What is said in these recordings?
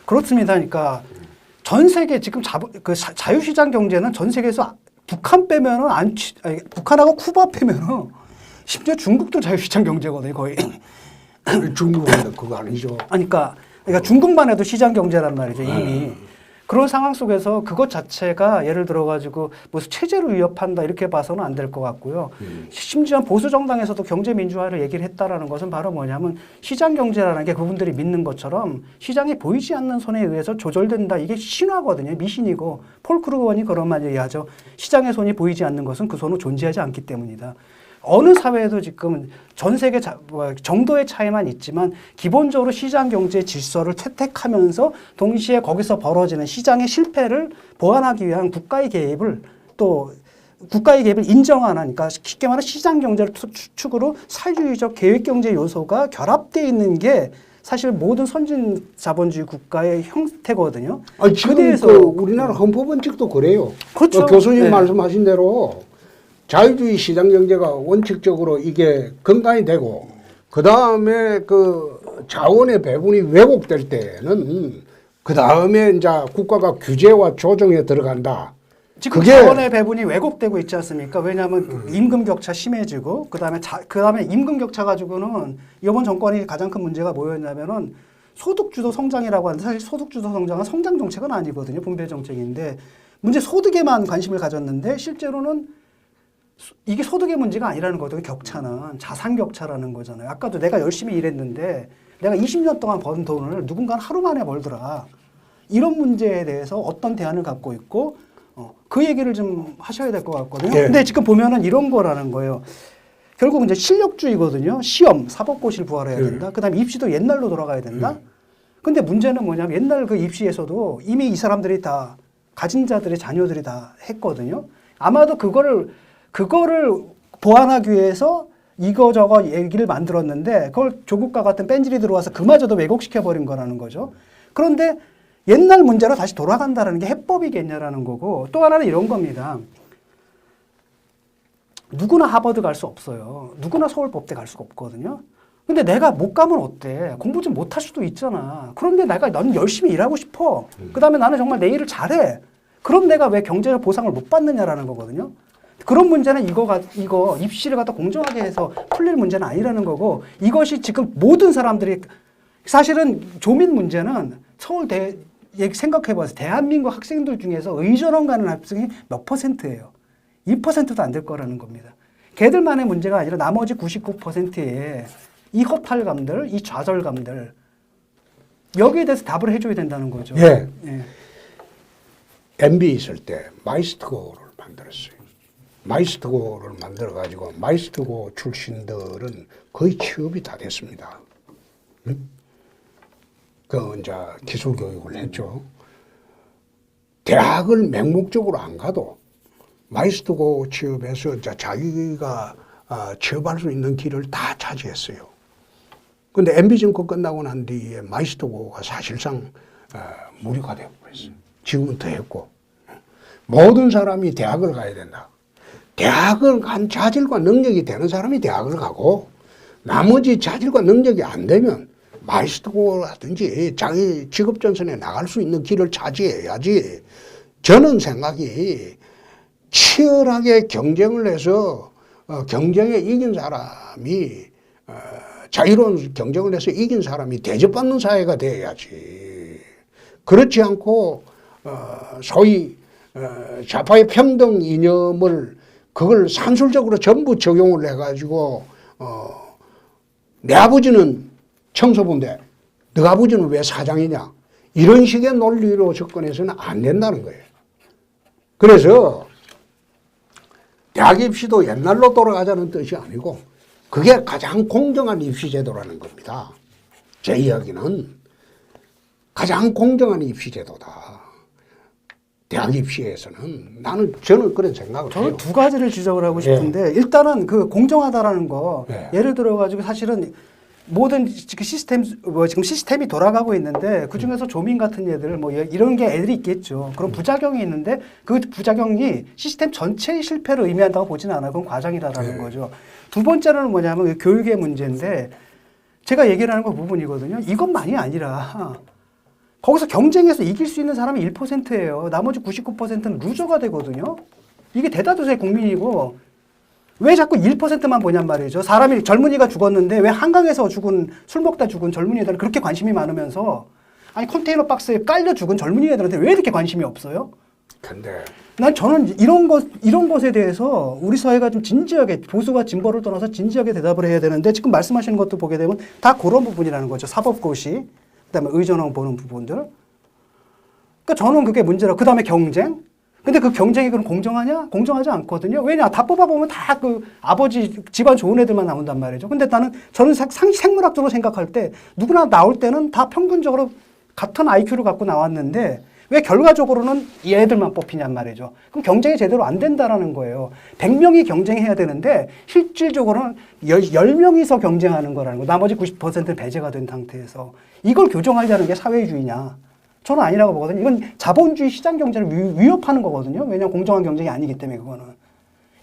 그렇습니다. 그러니까 전 세계 지금 자유시장 경제는 전 세계에서 북한 빼면은 북한하고 쿠바 빼면은 심지어 중국도 자유시장 경제거든요, 거의. 중국은 그거 아니죠. 그러니까 중국만 해도 시장 경제란 말이죠, 이미. 그런 상황 속에서 그것 자체가 예를 들어가지고 무슨 체제를 위협한다 이렇게 봐서는 안 될 것 같고요. 심지어 보수 정당에서도 경제 민주화를 얘기를 했다라는 것은 바로 뭐냐면 시장 경제라는 게 그분들이 믿는 것처럼 시장이 보이지 않는 손에 의해서 조절된다. 이게 신화거든요. 미신이고 폴 크루거만이 그런 말 얘기하죠. 시장의 손이 보이지 않는 것은 그 손은 존재하지 않기 때문이다. 어느 사회에도 지금 전 세계 정도의 차이만 있지만 기본적으로 시장 경제 질서를 채택하면서 동시에 거기서 벌어지는 시장의 실패를 보완하기 위한 국가의 개입을 인정하는, 그러니까 쉽게 말하면 시장 경제를 축으로 사회주의적 계획 경제 요소가 결합되어 있는 게 사실 모든 선진 자본주의 국가의 형태거든요. 아니, 지금 우리나라 헌법원칙도 그래요. 그렇죠. 교수님 말씀하신 대로 자유주의 시장 경제가 원칙적으로 이게 근간이 되고, 그 다음에 그 자원의 배분이 왜곡될 때는 그 다음에 이제 국가가 규제와 조정에 들어간다. 지금 자원의 배분이 왜곡되고 있지 않습니까? 왜냐하면 임금 격차 심해지고 그다음에 임금 격차 가지고는 이번 정권이 가장 큰 문제가 뭐였냐면은 소득주도 성장이라고 하는데 사실 소득주도 성장은 성장 정책은 아니거든요. 분배 정책인데 문제 소득에만 관심을 가졌는데 실제로는 이게 소득의 문제가 아니라는 거거든요. 격차는 자산 격차라는 거잖아요. 아까도 내가 열심히 일했는데 내가 20년 동안 번 돈을 누군가는 하루 만에 벌더라. 이런 문제에 대해서 어떤 대안을 갖고 있고 그 얘기를 좀 하셔야 될 것 같거든요. 네. 근데 지금 보면은 이런 거라는 거예요. 결국 이제 실력주의거든요. 시험, 사법고시를 부활해야 된다. 그다음에 입시도 옛날로 돌아가야 된다. 근데 문제는 뭐냐면 옛날 그 입시에서도 이미 이 사람들이 다 가진 자들의 자녀들이 다 했거든요. 아마도 그거를 보완하기 위해서 이거저거 얘기를 만들었는데 그걸 조국과 같은 뺀질이 들어와서 그마저도 왜곡시켜버린 거라는 거죠. 그런데 옛날 문제로 다시 돌아간다는 게 해법이겠냐라는 거고 또 하나는 이런 겁니다. 누구나 하버드 갈 수 없어요. 누구나 서울법대 갈 수가 없거든요. 근데 내가 못 가면 어때? 공부 좀 못 할 수도 있잖아. 그런데 나는 열심히 일하고 싶어. 그 다음에 나는 정말 내 일을 잘해. 그럼 내가 왜 경제적 보상을 못 받느냐라는 거거든요. 그런 문제는 이거 입시를 갖다 공정하게 해서 풀릴 문제는 아니라는 거고 이것이 지금 모든 사람들이 사실은 조민 문제는 서울대 생각해봐서 대한민국 학생들 중에서 의전원 가는 학생이 몇 %예요? 2%도 안 될 거라는 겁니다. 걔들만의 문제가 아니라 나머지 99%의 이 허탈감들, 이 좌절감들 여기에 대해서 답을 해줘야 된다는 거죠. 예. 예. MB 있을 때 마이스트고를 만들었어요. 마이스트고를 만들어가지고 마이스트고 출신들은 거의 취업이 다 됐습니다. 그 이제 기술 교육을 했죠. 대학을 맹목적으로 안 가도 마이스트고 취업해서 이제 자기가 취업할 수 있는 길을 다 차지했어요. 근데 MB 정권 끝나고 난 뒤에 마이스트고가 사실상 무료가 되어 버렸어요. 지금은 더 했고 모든 사람이 대학을 가야 된다. 대학을 간 자질과 능력이 되는 사람이 대학을 가고 나머지 자질과 능력이 안 되면 마이스터고라든지 자기 직업전선에 나갈 수 있는 길을 차지해야지. 저는 생각이 치열하게 경쟁을 해서 경쟁에 이긴 사람이 자유로운 경쟁을 해서 이긴 사람이 대접받는 사회가 돼야지. 그렇지 않고 소위 좌파의 평등 이념을 그걸 산술적으로 전부 적용을 해가지고 내 아버지는 청소부인데 너 아버지는 왜 사장이냐 이런 식의 논리로 접근해서는 안 된다는 거예요. 그래서 대학 입시도 옛날로 돌아가자는 뜻이 아니고 그게 가장 공정한 입시 제도라는 겁니다. 제 이야기는 가장 공정한 입시 제도다. 대학 입시에서는 저는 그런 생각을 해요. 저는 두 가지를 지적을 하고 싶은데 일단은 그 공정하다라는 거 예를 들어 가지고 사실은 모든 지금 시스템이 돌아가고 있는데 그 중에서 조민 같은 애들 뭐 이런 게 애들이 있겠죠. 그런 부작용이 있는데 그 부작용이 시스템 전체의 실패를 의미한다고 보지는 않아요. 그건 과정이라는 거죠. 두 번째는 뭐냐면 교육의 문제인데 제가 얘기를 하는 거 부분이거든요. 이것만이 아니라 거기서 경쟁해서 이길 수 있는 사람이 1%예요. 나머지 99%는 루저가 되거든요. 이게 대다수의 국민이고 왜 자꾸 1%만 보냔 말이죠. 사람이 젊은이가 죽었는데 왜 한강에서 죽은 술 먹다 죽은 젊은이들은 그렇게 관심이 많으면서 아니 컨테이너 박스에 깔려 죽은 젊은이 애들한테 왜 이렇게 관심이 없어요? 근데 저는 이런 것에 대해서 우리 사회가 좀 진지하게 보수와 진보를 떠나서 진지하게 대답을 해야 되는데 지금 말씀하시는 것도 보게 되면 다 그런 부분이라는 거죠. 사법고시, 그다음에 의전원 보는 부분들. 그러니까 저는 그게 문제라. 그다음에 경쟁. 근데 그 경쟁이 그럼 공정하냐? 공정하지 않거든요. 왜냐? 다 뽑아보면 다 그 아버지 집안 좋은 애들만 나온단 말이죠. 근데 저는 생물학적으로 생각할 때 누구나 나올 때는 다 평균적으로 같은 IQ를 갖고 나왔는데 왜 결과적으로는 얘들만 뽑히냔 말이죠. 그럼 경쟁이 제대로 안 된다라는 거예요. 100명이 경쟁해야 되는데 실질적으로는 10명이서 경쟁하는 거라는 거. 나머지 90%는 배제가 된 상태에서. 이걸 교정하려는 게 사회주의냐? 저는 아니라고 보거든요. 이건 자본주의 시장 경제를 위협하는 거거든요. 왜냐하면 공정한 경쟁이 아니기 때문에 그거는.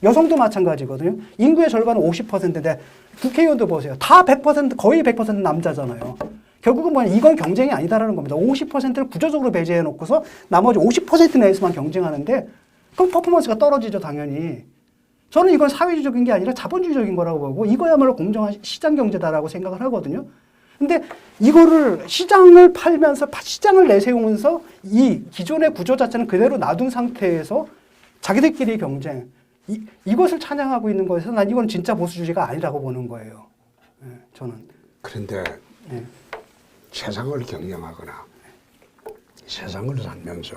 여성도 마찬가지거든요. 인구의 절반은 50%인데 국회의원도 보세요. 다 100% 거의 100% 남자잖아요. 결국은 뭐냐, 이건 경쟁이 아니다라는 겁니다. 50%를 구조적으로 배제해 놓고서 나머지 50% 내에서만 경쟁하는데 그럼 퍼포먼스가 떨어지죠, 당연히. 저는 이건 사회주의적인 게 아니라 자본주의적인 거라고 보고 이거야말로 공정한 시장 경제다라고 생각을 하거든요. 근데 이거를 시장을 팔면서 시장을 내세우면서 이 기존의 구조 자체는 그대로 놔둔 상태에서 자기들끼리 경쟁 이것을 찬양하고 있는 거에서 난 이건 진짜 보수주의가 아니라고 보는 거예요. 네, 저는. 그런데 네. 세상을 경영하거나 세상을 살면서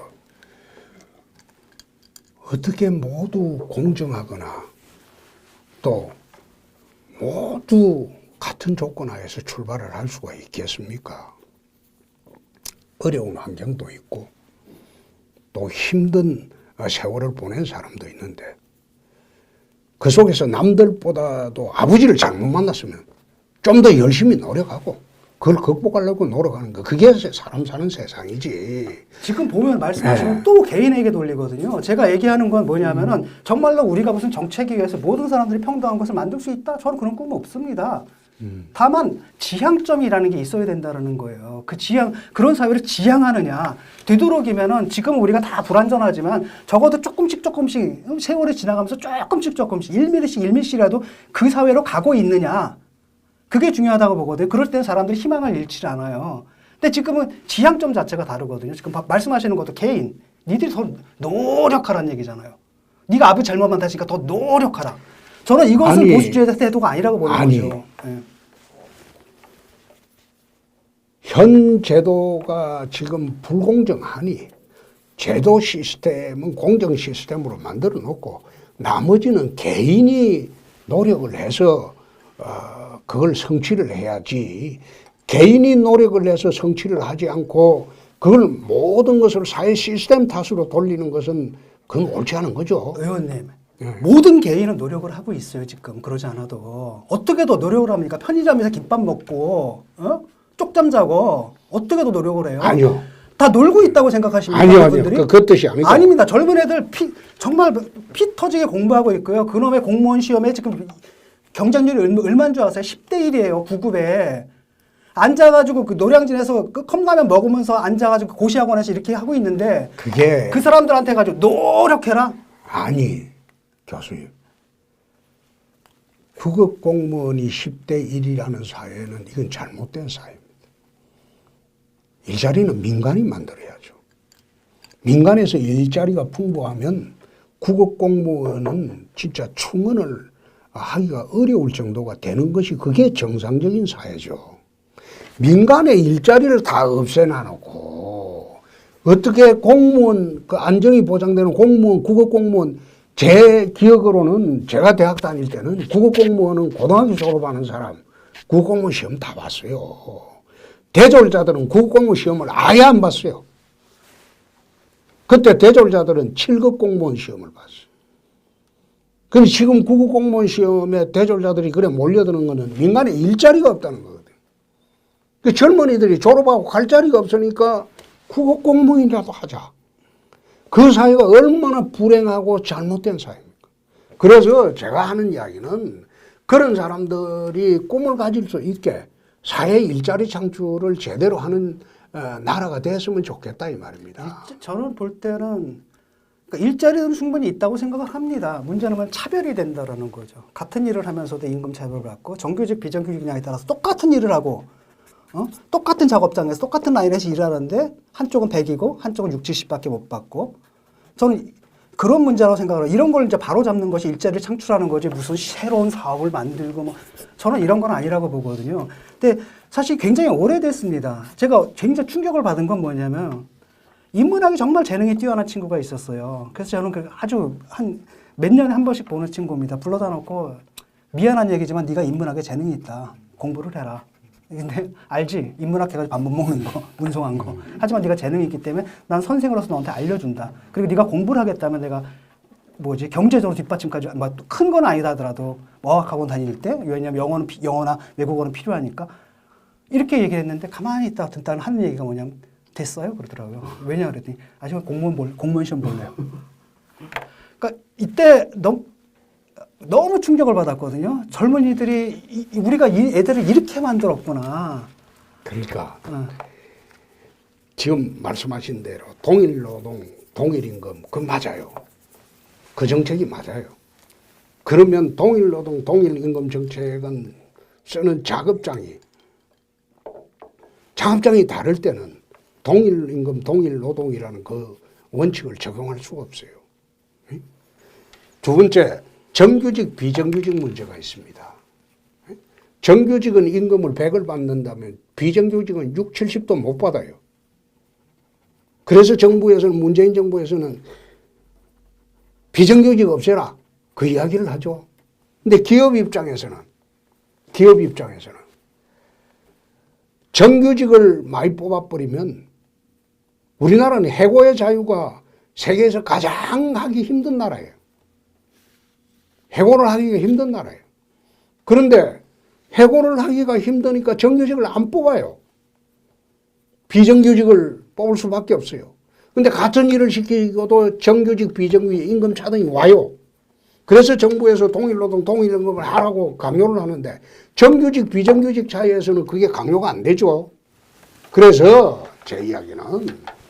어떻게 모두 공정하거나 또 모두 같은 조건 하에서 출발을 할 수가 있겠습니까? 어려운 환경도 있고 또 힘든 세월을 보낸 사람도 있는데 그 속에서 남들보다도 아버지를 잘못 만났으면 좀 더 열심히 노력하고 그걸 극복하려고 노력하는 거. 그게 사람 사는 세상이지. 지금 보면 말씀하시면 또 개인에게 돌리거든요. 제가 얘기하는 건 뭐냐면은 정말로 우리가 무슨 정책에 의해서 모든 사람들이 평등한 것을 만들 수 있다? 저는 그런 꿈은 없습니다. 다만 지향점이라는 게 있어야 된다는 거예요. 그 그런 사회를 지향하느냐. 되도록이면은 지금 우리가 다 불완전하지만 적어도 조금씩 세월이 지나가면서 조금씩 1mm씩이라도 그 사회로 가고 있느냐. 그게 중요하다고 보거든요. 그럴 때는 사람들이 희망을 잃지 않아요. 근데 지금은 지향점 자체가 다르거든요. 지금 말씀하시는 것도 개인, 니들이 더 노력하라는 얘기잖아요. 네가 아버지 잘못 만났으니까 더 노력하라. 저는 이것은 보수주의 태도가 아니라고 보는 거죠. 네. 현 제도가 지금 불공정하니 제도 시스템은 공정 시스템으로 만들어 놓고 나머지는 개인이 노력을 해서 그걸 성취를 해야지 개인이 노력을 해서 성취를 하지 않고 그걸 모든 것을 사회 시스템 탓으로 돌리는 것은 그건 옳지 않은 거죠. 의원님. 모든 개인은 노력을 하고 있어요, 지금. 그러지 않아도. 어떻게 더 노력을 합니까? 편의점에서 김밥 먹고, 쪽잠 자고, 어떻게 더 노력을 해요? 아니요. 다 놀고 있다고 생각하십니까? 아니요. 그 뜻이 아니고. 아닙니다. 젊은 애들 정말 피 터지게 공부하고 있고요. 그놈의 공무원 시험에 지금 경쟁률이 얼마인 줄 아세요? 10대 1이에요, 9급에. 앉아가지고 그 노량진에서 그 컵라면 먹으면서 앉아가지고 고시학원에서 이렇게 하고 있는데. 그게. 그 사람들한테 가지고 노력해라? 아니. 교수님, 국업 공무원이 10대 1이라는 사회는 이건 잘못된 사회입니다. 일자리는 민간이 만들어야죠. 민간에서 일자리가 풍부하면 국업 공무원은 진짜 충원을 하기가 어려울 정도가 되는 것이 그게 정상적인 사회죠. 민간의 일자리를 다 없애놔놓고 어떻게 공무원, 그 안정이 보장되는 공무원, 국업 공무원 제 기억으로는 제가 대학 다닐 때는 국어공무원은 고등학교 졸업하는 사람 국어공무원 시험 다 봤어요. 대졸자들은 국어공무원 시험을 아예 안 봤어요. 그때 대졸자들은 7급 공무원 시험을 봤어요. 근데 지금 국어공무원 시험에 대졸자들이 그래 몰려드는 거는 민간에 일자리가 없다는 거거든요. 그 젊은이들이 졸업하고 갈 자리가 없으니까 국어공무원이라도 하자. 그 사회가 얼마나 불행하고 잘못된 사회입니까? 그래서 제가 하는 이야기는 그런 사람들이 꿈을 가질 수 있게 사회 일자리 창출을 제대로 하는 나라가 됐으면 좋겠다 이 말입니다. 저는 볼 때는 그러니까 일자리는 충분히 있다고 생각을 합니다. 문제는 뭐냐면 차별이 된다라는 거죠. 같은 일을 하면서도 임금 차별을 받고 정규직 비정규직냐에 따라서 똑같은 일을 하고 똑같은 작업장에서 똑같은 라인에서 일하는데 한쪽은 100이고 한쪽은 60, 70밖에 못 받고 저는 그런 문제라고 생각을 해요. 이런 걸 이제 바로 잡는 것이 일자리를 창출하는 거지 무슨 새로운 사업을 만들고 뭐 저는 이런 건 아니라고 보거든요. 근데 사실 굉장히 오래됐습니다. 제가 굉장히 충격을 받은 건 뭐냐면 인문학이 정말 재능이 뛰어난 친구가 있었어요. 그래서 저는 그 아주 한 몇 년에 한 번씩 보는 친구입니다. 불러다 놓고 미안한 얘기지만 네가 인문학에 재능이 있다. 공부를 해라. 근데 알지? 인문학 해가지고 밥 못 먹는 거, 문송한 거. 하지만 네가 재능이 있기 때문에 난 선생으로서 너한테 알려준다. 그리고 네가 공부를 하겠다면 내가 뭐지 경제적으로 뒷받침까지 큰 건 아니다 하더라도 어학학원 다닐 때 왜냐면 영어나 외국어는 필요하니까 이렇게 얘기했는데 가만히 있다가 듣다 하는 얘기가 뭐냐면 됐어요 그러더라고요. 왜냐 그랬더니 아직 공무원 시험 볼래요. 그러니까 이때 너무 충격을 받았거든요. 젊은이들이 우리가 이 애들을 이렇게 만들었구나. 그러니까 지금 말씀하신 대로 동일노동, 동일임금 그건 맞아요. 그 정책이 맞아요. 그러면 동일노동, 동일임금 정책은 쓰는 작업장이 다를 때는 동일임금, 동일노동이라는 그 원칙을 적용할 수가 없어요. 두 번째, 정규직, 비정규직 문제가 있습니다. 정규직은 임금을 100을 받는다면 비정규직은 6, 70도 못 받아요. 그래서 정부에서는, 문재인 정부에서는 비정규직 없애라. 그 이야기를 하죠. 근데 기업 입장에서는 정규직을 많이 뽑아버리면 우리나라는 해고의 자유가 세계에서 가장 하기 힘든 나라예요. 해고를 하기가 힘든 나라예요. 그런데 해고를 하기가 힘드니까 정규직을 안 뽑아요. 비정규직을 뽑을 수밖에 없어요. 근데 같은 일을 시키고도 정규직, 비정규직 임금 차등이 와요. 그래서 정부에서 동일노동, 동일임금을 하라고 강요를 하는데 정규직, 비정규직 차이에서는 그게 강요가 안 되죠. 그래서 제 이야기는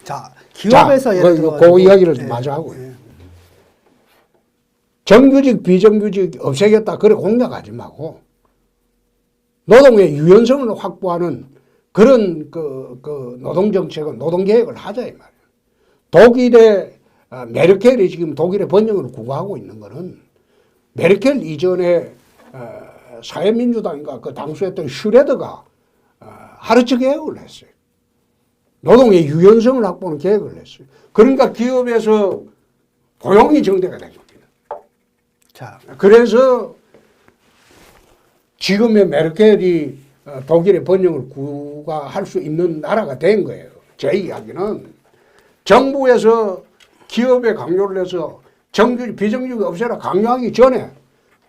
자, 기업에서 예를 들어 그 이야기를 마저 하고요. 정규직, 비정규직 없애겠다. 그래 공략하지 말고 노동의 유연성을 확보하는 그런 그 노동정책은 노동계획을 하자 이 말이에요. 독일의 메르켈이 지금 독일의 번영을 구가하고 있는 거는 메르켈 이전에 사회민주당인가 그 당수했던 슈레더가 하르츠 계획을 했어요. 노동의 유연성을 확보하는 계획을 했어요. 그러니까 기업에서 고용이 정대가 된 겁니다. 자, 그래서 지금의 메르켈이 독일의 번영을 구가할 수 있는 나라가 된 거예요. 제 이야기는 정부에서 기업에 강요를 해서 정규직, 비정규직 없애라 강요하기 전에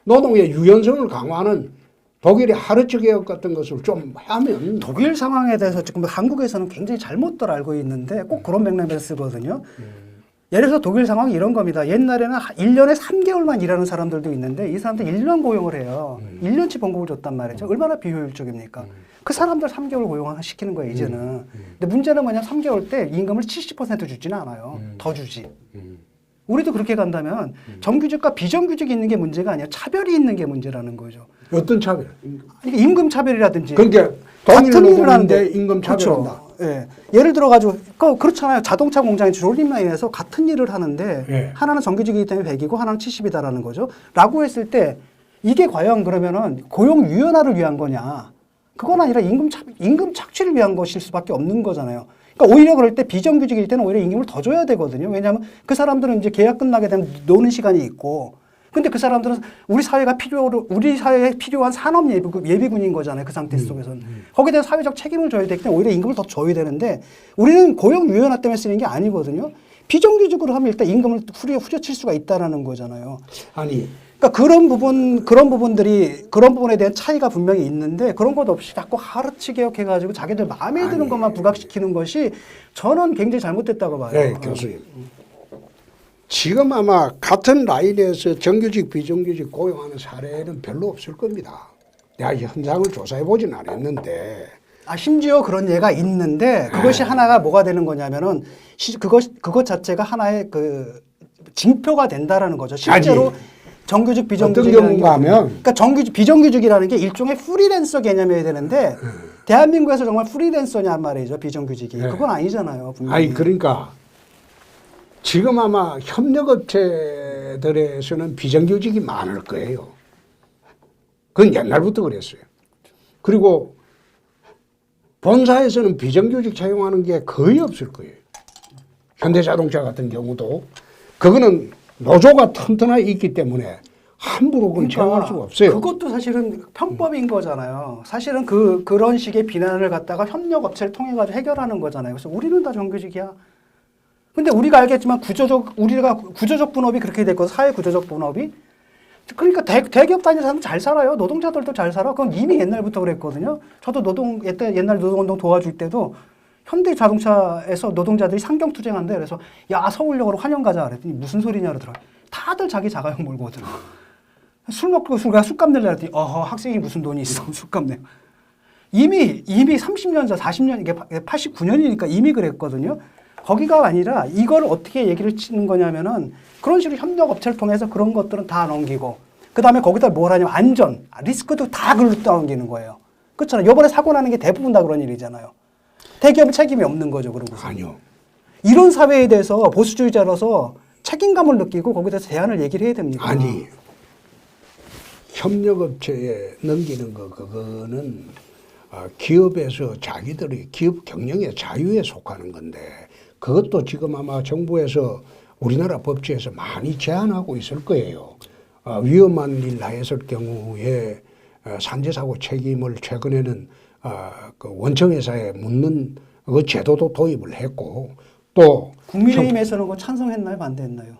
노동의 유연성을 강화하는 독일의 하르츠 개혁 같은 것을 좀 하면 독일 상황에 대해서 지금 한국에서는 굉장히 잘못들 알고 있는데 꼭 그런 맥락에서 쓰거든요. 예를 들어서 독일 상황이 이런 겁니다. 옛날에는 1년에 3개월만 일하는 사람들도 있는데 이 사람들 1년 고용을 해요. 1년치 봉급을 줬단 말이죠. 얼마나 비효율적입니까? 그 사람들 3개월 고용을 시키는 거예요, 이제는. 근데 문제는 뭐냐면 3개월 때 임금을 70% 주지는 않아요. 더 주지. 우리도 그렇게 간다면 정규직과 비정규직이 있는 게 문제가 아니라 차별이 있는 게 문제라는 거죠. 어떤 차별? 그러니까 임금 차별이라든지 그러니까 같은 일을 하는데 임금 차별한다. 그렇죠. 예. 예를 들어 가지고 그렇잖아요. 자동차 공장의 조립 라인에서 같은 일을 하는데 예. 하나는 정규직이기 때문에 100이고 하나는 70이다라는 거죠. 라고 했을 때 이게 과연 그러면은 고용 유연화를 위한 거냐? 그건 아니라 임금 착취를 위한 것일 수밖에 없는 거잖아요. 그러니까 오히려 그럴 때 비정규직일 때는 오히려 임금을 더 줘야 되거든요. 왜냐하면 그 사람들은 이제 계약 끝나게 되면 노는 시간이 있고, 근데 그 사람들은 우리 사회에 필요한 산업 예비군인 거잖아요. 그 상태 속에서는. 거기에 대한 사회적 책임을 져야 되기 때문에 오히려 임금을 더 줘야 되는데 우리는 고용 유연화 때문에 쓰는 게 아니거든요. 비정규직으로 하면 일단 임금을 후려칠 수가 있다라는 거잖아요. 아니. 그러니까 그런 부분에 대한 차이가 분명히 있는데 그런 것 없이 자꾸 하르츠 개혁해가지고 자기들 마음에 드는 것만 부각시키는 것이 저는 굉장히 잘못됐다고 봐요. 네, 교수님. 지금 아마 같은 라인에서 정규직, 비정규직 고용하는 사례는 별로 없을 겁니다. 내가 현장을 조사해 보진 않았는데 심지어 그런 예가 있는데 그것이 하나가 뭐가 되는 거냐면은 그것 자체가 하나의 그 징표가 된다라는 거죠. 실제로 아니, 정규직 어떤 비정규직이라는 경우가 게 하면 그러니까 비정규직이라는 게 일종의 프리랜서 개념이어야 되는데 대한민국에서 정말 프리랜서냐 말이죠. 비정규직이. 네. 그건 아니잖아요. 분명히. 아니 그러니까 지금 아마 협력업체들에서는 비정규직이 많을 거예요. 그건 옛날부터 그랬어요. 그리고 본사에서는 비정규직 채용하는 게 거의 없을 거예요. 현대자동차 같은 경우도 그거는 노조가 튼튼하게 있기 때문에 함부로 그건 채용할 수가 없어요. 그것도 사실은 편법인 거잖아요. 사실은 그런 식의 비난을 갖다가 협력업체를 통해 가지고 해결하는 거잖아요. 그래서 우리는 다 정규직이야. 근데 우리가 알겠지만 우리가 구조적 분업이 그렇게 됐고 사회 구조적 분업이 그러니까 대기업 다니는 사람 잘 살아요. 노동자들도 잘 살아. 그건 이미 옛날부터 그랬거든요. 저도 옛날 노동운동 도와줄 때도 현대자동차에서 노동자들이 상경투쟁한대. 그래서 야 서울역으로 환영 가자 그랬더니 무슨 소리냐 그러더라. 다들 자기 자가용 몰고 오더라. 술 먹고 술값 내려 그랬더니 학생이 무슨 돈이 있어 술값 내. 이미 30년 전 40년 이게 89년이니까 이미 그랬거든요. 거기가 아니라 이걸 어떻게 얘기를 치는 거냐면은 그런 식으로 협력업체를 통해서 그런 것들은 다 넘기고 그다음에 거기다 뭘 하냐면 안전, 리스크도 다 글로 떠넘기는 거예요. 그렇잖아요. 이번에 사고 나는 게 대부분 다 그런 일이잖아요. 대기업은 책임이 없는 거죠. 그러고서. 아니요. 이런 사회에 대해서 보수주의자로서 책임감을 느끼고 거기에 대해서 대안을 얘기를 해야 됩니다. 아니 협력업체에 넘기는 그거는 기업에서 자기들이 기업 경영의 자유에 속하는 건데 그것도 지금 아마 정부에서 우리나라 법제에서 많이 제한하고 있을 거예요. 위험한 일 나했을 경우에 산재사고 책임을 최근에는 그 원청회사에 묻는 그 제도도 도입을 했고 또 국민의힘에서는 그거 찬성했나요? 반대했나요?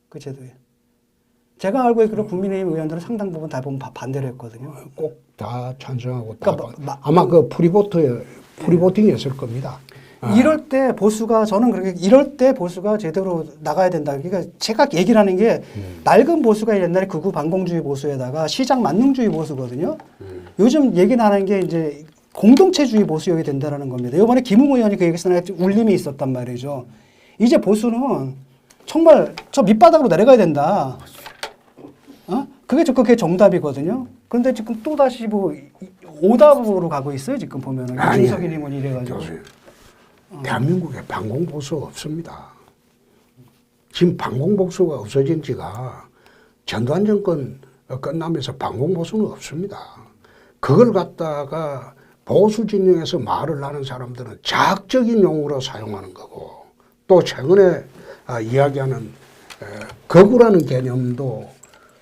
그 제도에. 제가 알고 있기로 국민의힘 의원들은 상당 부분 다 보면 반대를 했거든요. 꼭 다 찬성하고 그러니까 아마 그 프리보팅이었을 겁니다. 이럴 때 보수가 저는 그렇게 이럴 때 보수가 제대로 나가야 된다. 그러니까 제가 얘기를 하는 게 낡은 보수가 옛날에 극우 반공주의 보수에다가 시장 만능주의 보수거든요. 요즘 얘기 나는 게 이제 공동체주의 보수여야 된다라는 겁니다. 이번에 김웅 의원이 그 얘기했을 때 울림이 있었단 말이죠. 이제 보수는 정말 저 밑바닥으로 내려가야 된다. 그게 정답이거든요. 그런데 지금 또 다시 오답으로 가고 있어요. 지금 보면은 이준석이 님은 이래가지고. 대한민국에 반공보수가 없습니다. 지금 반공보수가 없어진 지가 전두환 정권 끝나면서 반공보수는 없습니다. 그걸 갖다가 보수 진영에서 말을 하는 사람들은 자학적인 용어로 사용하는 거고 또 최근에 이야기하는 거구라는 개념도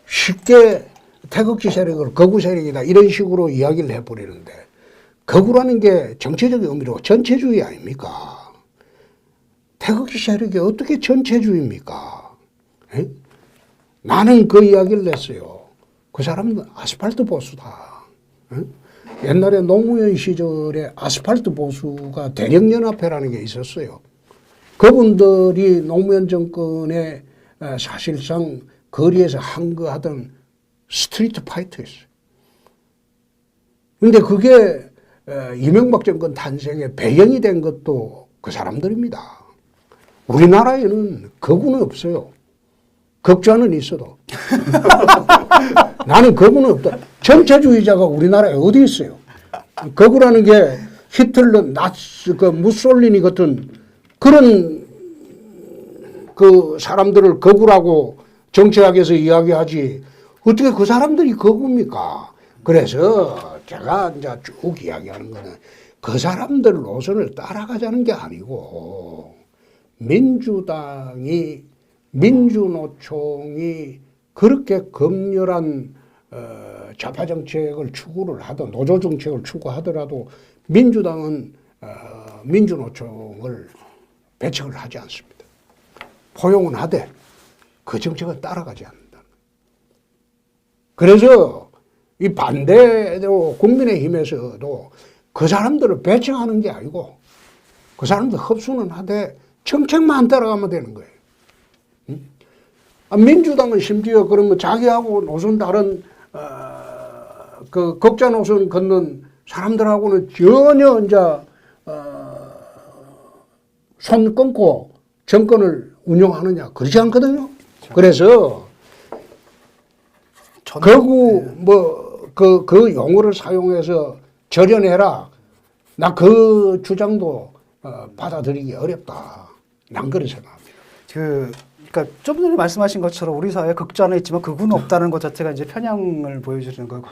쉽게 태극기 세력을 거구 세력이다 이런 식으로 이야기를 해버리는데 거구라는 게 정치적인 의미로 전체주의 아닙니까? 태극기 세력이 어떻게 전체주의입니까? 에? 나는 그 이야기를 냈어요. 그 사람은 아스팔트 보수다. 에? 옛날에 노무현 시절에 아스팔트 보수가 대령연합회라는 게 있었어요. 그분들이 노무현 정권에 사실상 거리에서 항거하던 스트리트 파이터였어요. 근데 그게 이명박 정권 탄생의 배경이 된 것도 그 사람들입니다. 우리나라에는 거구는 없어요. 극좌는 있어도. 나는 거구는 없다. 전체주의자가 우리나라에 어디 있어요? 거구라는 게 히틀러, 나치, 무솔리니 같은 그런 그 사람들을 거구라고 정치학에서 이야기하지 어떻게 그 사람들이 거구입니까? 그래서 제가 이제 쭉 이야기하는 거는 그 사람들 노선을 따라가자는 게 아니고 민주당이 민주노총이 그렇게 극렬한 좌파 정책을 추구를 하던 노조 정책을 추구하더라도 민주당은 민주노총을 배척을 하지 않습니다. 포용은 하되 그 정책은 따라가지 않는다. 그래서 이 반대로 국민의힘에서도 그 사람들을 배척하는 게 아니고 그 사람들 흡수는 하되 정책만 따라가면 되는 거예요. 민주당은 심지어 그러면 자기하고 노선 다른 그 극자 노선 걷는 사람들하고는 전혀 이제 손 끊고 정권을 운영하느냐 그렇지 않거든요. 그래서 거구 그 용어를 사용해서 절연해라. 나 그 주장도 받아들이기 어렵다. 난 그런 생각합니다. 그러니까 좀 전에 말씀하신 것처럼 우리 사회에 극좌는 있지만 극우는 없다는 것 자체가 이제 편향을 보여주는 거고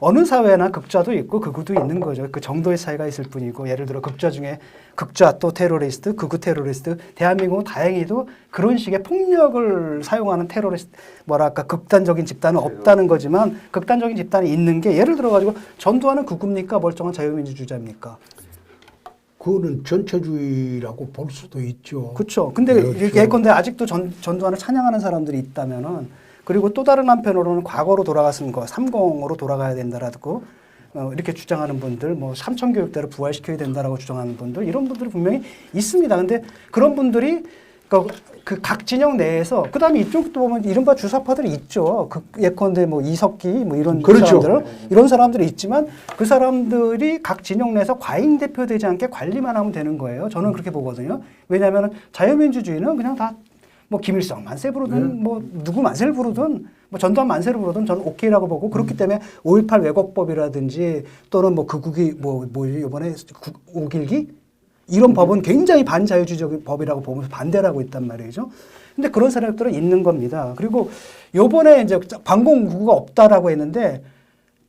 어느 사회나 극좌도 있고 극우도 있는 거죠. 그 정도의 차이가 있을 뿐이고 예를 들어 극좌 중에 극좌 또 테러리스트, 극우 테러리스트 대한민국은 다행히도 그런 식의 폭력을 사용하는 테러리스트 뭐랄까 극단적인 집단은 없다는 거지만 극단적인 집단이 있는 게 예를 들어 가지고 전두환은 극우입니까 멀쩡한 자유민주주의자입니까? 그거는 전체주의라고 볼 수도 있죠. 그렇죠. 근데 그렇죠. 예컨대 아직도 전두환을 찬양하는 사람들이 있다면은 그리고 또 다른 한편으로는 과거로 돌아갔으면 거 30으로 돌아가야 된다라고 이렇게 주장하는 분들, 뭐 삼천교육대로 부활시켜야 된다라고 주장하는 분들 이런 분들이 분명히 있습니다. 근데 그런 분들이 그 각 진영 내에서 그다음에 이쪽도 보면 이른바 주사파들이 있죠. 예컨대 뭐 이석기 뭐 이런 그렇죠. 사람들 이런 사람들이 있지만 그 사람들이 각 진영 내에서 과잉 대표되지 않게 관리만 하면 되는 거예요. 저는 그렇게 보거든요. 왜냐하면 자유민주주의는 그냥 다 뭐 김일성 만세 부르든 뭐 누구 만세를 부르든 뭐 전두환 만세를 부르든 저는 오케이라고 보고 그렇기 때문에 5.18 왜곡법이라든지 또는 뭐 극우기 뭐 이번에 5.길기 이런 법은 굉장히 반자유주의적 법이라고 보면서 반대를 하고 있단 말이죠. 근데 그런 사람들은 있는 겁니다. 그리고 요번에 이제 반공구가 없다라고 했는데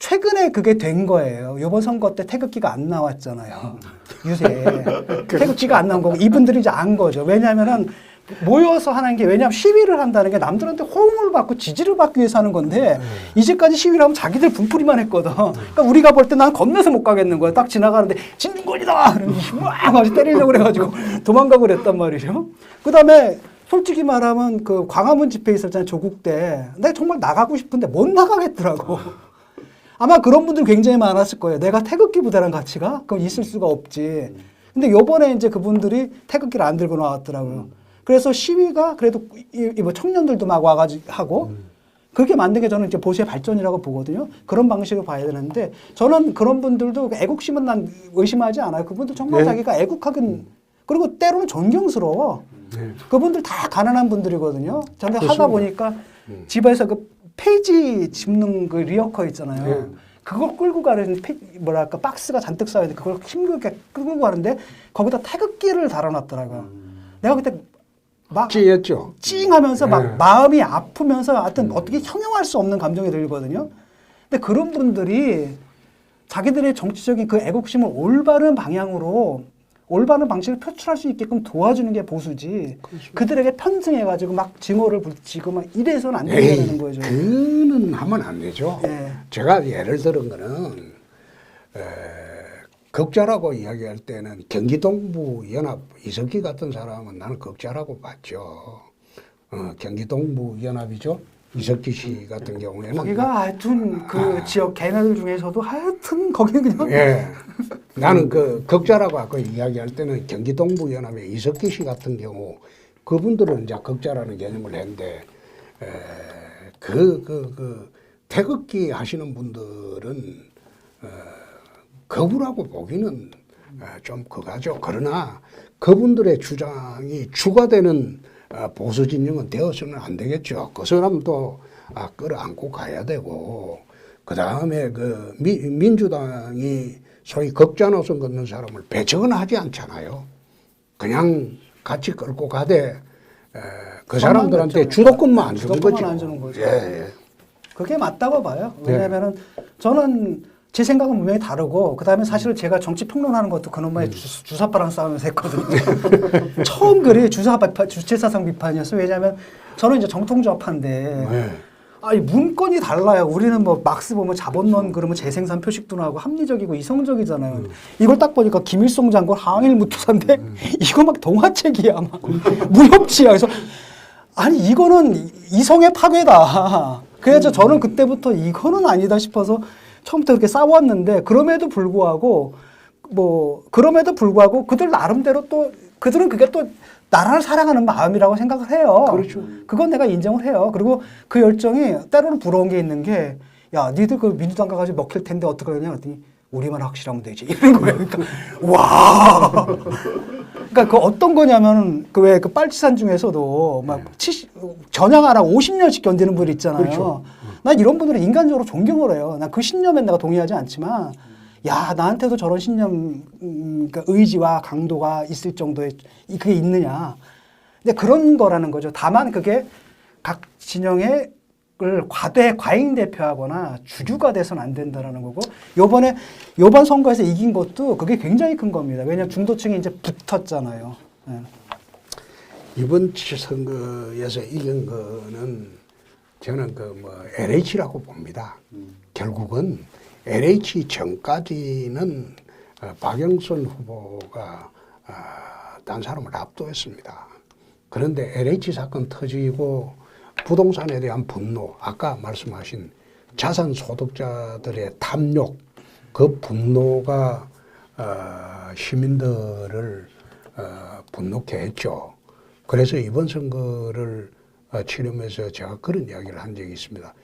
최근에 그게 된 거예요. 요번 선거 때 태극기가 안 나왔잖아요. 유세. 태극기가 안 나온 거고 이분들이 이제 안 거죠. 왜냐면은 모여서 하는 게 왜냐하면 시위를 한다는 게 남들한테 호응을 받고 지지를 받기 위해서 하는 건데 이제까지 시위를 하면 자기들 분풀이만 했거든. 그러니까 우리가 볼 때 난 겁내서 못 가겠는 거야. 딱 지나가는데 진군이다! 막 아주 때리려고 그래가지고 도망가고 그랬단 말이죠. 그 다음에 솔직히 말하면 그 광화문 집회 있었잖아요. 조국 때. 내가 정말 나가고 싶은데 못 나가겠더라고. 아마 그런 분들 굉장히 많았을 거예요. 내가 태극기 부대랑 같이 가? 그럼 있을 수가 없지. 근데 요번에 이제 그분들이 태극기를 안 들고 나왔더라고요. 그래서 시위가 그래도 뭐 청년들도 막 와가지고 하고 그렇게 만든 게 저는 이제 보수의 발전이라고 보거든요. 그런 방식으로 봐야 되는데 저는 그런 분들도 애국심은 난 의심하지 않아요. 그분들 정말 자기가 애국하긴 그리고 때로는 존경스러워. 그분들 다 가난한 분들이거든요. 저는 하다 보니까 집에서 그 페이지 집는 그 리어커 있잖아요. 그걸 끌고 가는 뭐랄까 박스가 잔뜩 쌓여있는데 그걸 힘들게 끌고 가는데 거기다 태극기를 달아놨더라고요. 내가 그때 막 찌였죠. 찡하면서 막 마음이 아프면서 하여튼 어떻게 형용할 수 없는 감정이 들거든요. 근데 그런 분들이 자기들의 정치적인 그 애국심을 올바른 방향으로 올바른 방식을 표출할 수 있게끔 도와주는 게 보수지. 그렇죠. 그들에게 편승해가지고 막 증오를 붙이고 막 이래서는 안 된다는 거죠. 그는 하면 안 되죠. 네. 제가 예를 들은 거는 극자라고 이야기할 때는 경기동부 연합 이석기 같은 사람은 나는 극자라고 봤죠. 경기동부 연합이죠. 이석기 씨 같은 경우에는 거기가 하여튼 그 지역 걔네들 중에서도 하여튼 거기는 그냥 나는 그 극자라고 아까 이야기할 때는 경기동부 연합의 이석기 씨 같은 경우 그분들은 이제 극자라는 개념을 했는데 태극기 하시는 분들은 거부라고 보기는 좀 그가죠. 그러나 그분들의 주장이 추가되는 보수 진영은 되어서는 안 되겠죠. 그 사람도 끌어안고 가야 되고 그 다음에 그 민주당이 소위 극좌 노선 걷는 사람을 배척은 하지 않잖아요. 그냥 같이 끌고 가되 그 사람들한테 주도권만 안 주는 거죠. 안 주는 거죠. 예. 그게 맞다고 봐요. 왜냐면은 저는 제 생각은 분명히 다르고 그다음에 사실 제가 정치 평론하는 것도 그놈의 주사파랑 싸우면서 했거든요. 처음 글이 주사파 주체사상 비판이었어요. 왜냐하면 저는 이제 정통좌파인데 아니 문건이 달라요. 우리는 뭐 막스 보면 자본론 그러면 재생산 표식도 나오고 합리적이고 이성적이잖아요. 이걸 딱 보니까 김일성 장군 항일 무투사인데 이거 막 동화책이야. 막 무협지야. 그래서 아니 이거는 이성의 파괴다. 그래서 저는 그때부터 이거는 아니다 싶어서 처음부터 그렇게 싸웠는데 그럼에도 불구하고 그들 나름대로 또 그들은 그게 또 나라를 사랑하는 마음이라고 생각을 해요. 그렇죠. 그건 내가 인정을 해요. 그리고 그 열정이 때로는 부러운 게 있는 게 야, 니들 그 민주당 가가지고 먹힐 텐데 어떡하냐 그랬더니 우리만 확실하면 되지 이런 거예요. 그러니까 와. 그러니까 그 어떤 거냐면 그 왜 그 빨치산 중에서도 막 70, 전향 안 하고 50년씩 견디는 분들 있잖아요. 그렇죠. 난 이런 분들은 인간적으로 존경을 해요. 난 그 신념에 내가 동의하지 않지만 야 나한테도 저런 신념 그러니까 의지와 강도가 있을 정도의 그게 있느냐. 근데 그런 거라는 거죠. 다만 그게 각 진영의 과잉 대표하거나 주류가 돼서는 안 된다라는 거고 요번 선거에서 이긴 것도 그게 굉장히 큰 겁니다. 왜냐하면 중도층이 이제 붙었잖아요. 네. 이번 선거에서 이긴 거는 저는 LH라고 봅니다. 결국은 LH 전까지는 박영선 후보가 딴 사람을 압도했습니다. 그런데 LH 사건 터지고 부동산에 대한 분노, 아까 말씀하신 자산 소득자들의 탐욕, 그 분노가 시민들을 분노케 했죠. 그래서 이번 선거를 치르면서 제가 그런 이야기를 한 적이 있습니다.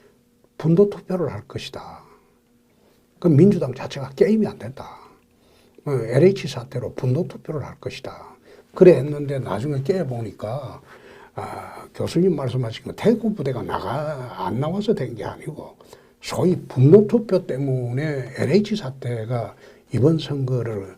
분도 투표를 할 것이다. 그 민주당 자체가 게임이 안 된다. LH 사태로 분도 투표를 할 것이다. 그래 했는데 나중에 깨보니까 교수님 말씀하신 거 대구 부대가 안 나와서 된 게 아니고 소위 분노 투표 때문에 LH 사태가 이번 선거를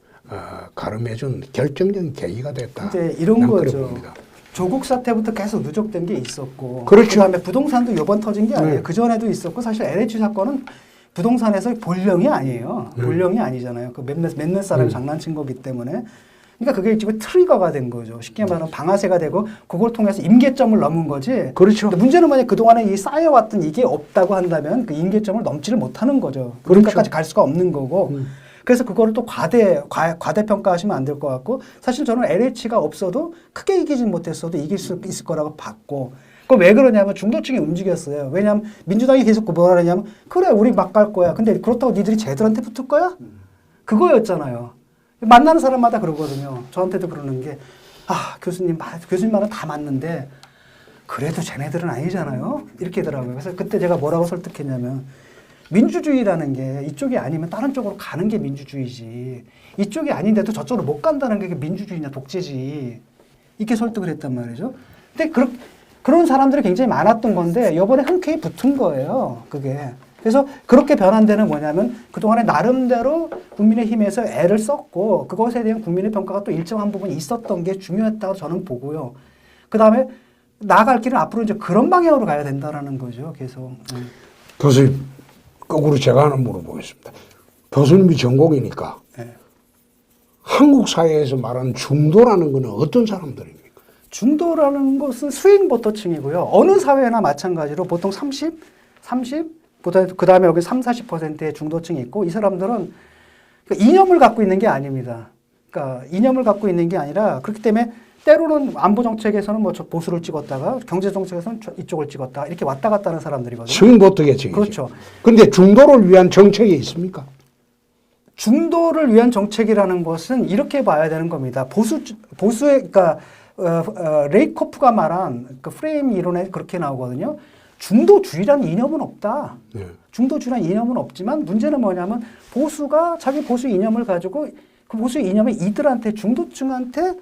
가름해준 결정적인 계기가 됐다. 이제 이런 거죠. 봅니다. 조국 사태부터 계속 누적된 게 있었고, 그렇죠. 그다음에 부동산도 이번 터진 게 아니에요. 네. 그 전에도 있었고, 사실 LH 사건은 부동산에서 본령이 아니에요. 본령이 아니잖아요. 그 몇몇 사람이 장난친 거기 때문에. 그러니까 그게 지금 트리거가 된 거죠. 쉽게 말하면 방아쇠가 되고 그걸 통해서 임계점을 넘은 거지. 그렇죠. 근데 문제는 뭐냐 그동안에 이 쌓여왔던 이게 없다고 한다면 그 임계점을 넘지를 못하는 거죠. 그렇죠. 그까지 갈 수가 없는 거고. 그래서 그거를 또 과대평가하시면 안 될 것 같고 사실 저는 LH가 없어도 크게 이기진 못했어도 이길 수 있을 거라고 봤고 그걸 왜 그러냐면 중도층이 움직였어요. 왜냐하면 민주당이 계속 뭐라 그러냐면 그래 우리 막 갈 거야. 근데 그렇다고 니들이 쟤들한테 붙을 거야? 그거였잖아요. 만나는 사람마다 그러거든요. 저한테도 그러는 게 교수님 말은 다 맞는데 그래도 쟤네들은 아니잖아요. 이렇게 하더라고요. 그래서 그때 제가 뭐라고 설득했냐면 민주주의라는 게 이쪽이 아니면 다른 쪽으로 가는 게 민주주의지. 이쪽이 아닌데도 저쪽으로 못 간다는 게 민주주의냐 독재지. 이렇게 설득을 했단 말이죠. 근데 그런 사람들이 굉장히 많았던 건데 이번에 흔쾌히 붙은 거예요. 그게. 그래서 그렇게 변한 데는 뭐냐면 그동안에 나름대로 국민의힘에서 애를 썼고 그것에 대한 국민의 평가가 또 일정한 부분이 있었던 게 중요했다고 저는 보고요. 그다음에 나아갈 길은 앞으로 이제 그런 방향으로 가야 된다라는 거죠. 계속. 교수님, 거꾸로 제가 하나 물어보겠습니다. 교수님이 전공이니까 네. 한국 사회에서 말하는 중도라는 것은 어떤 사람들입니까? 중도라는 것은 스윙보터층이고요. 어느 사회나 마찬가지로 보통 30, 그 다음에 여기 30-40%의 중도층이 있고 이 사람들은 이념을 갖고 있는 게 아닙니다. 그러니까 이념을 갖고 있는 게 아니라 그렇기 때문에 때로는 안보 정책에서는 뭐 보수를 찍었다가 경제 정책에서는 이쪽을 찍었다 이렇게 왔다 갔다 하는 사람들이거든요. 스윙보터 계층이죠. 그렇죠. 그런데 중도를 위한 정책이 있습니까? 중도를 위한 정책이라는 것은 이렇게 봐야 되는 겁니다. 보수의 그러니까 레이코프가 말한 그 프레임 이론에 그렇게 나오거든요. 중도주의라는 이념은 없다. 네. 중도주의라는 이념은 없지만 문제는 뭐냐면 보수가 자기 보수 이념을 가지고 그 보수 이념을 이들한테 중도층한테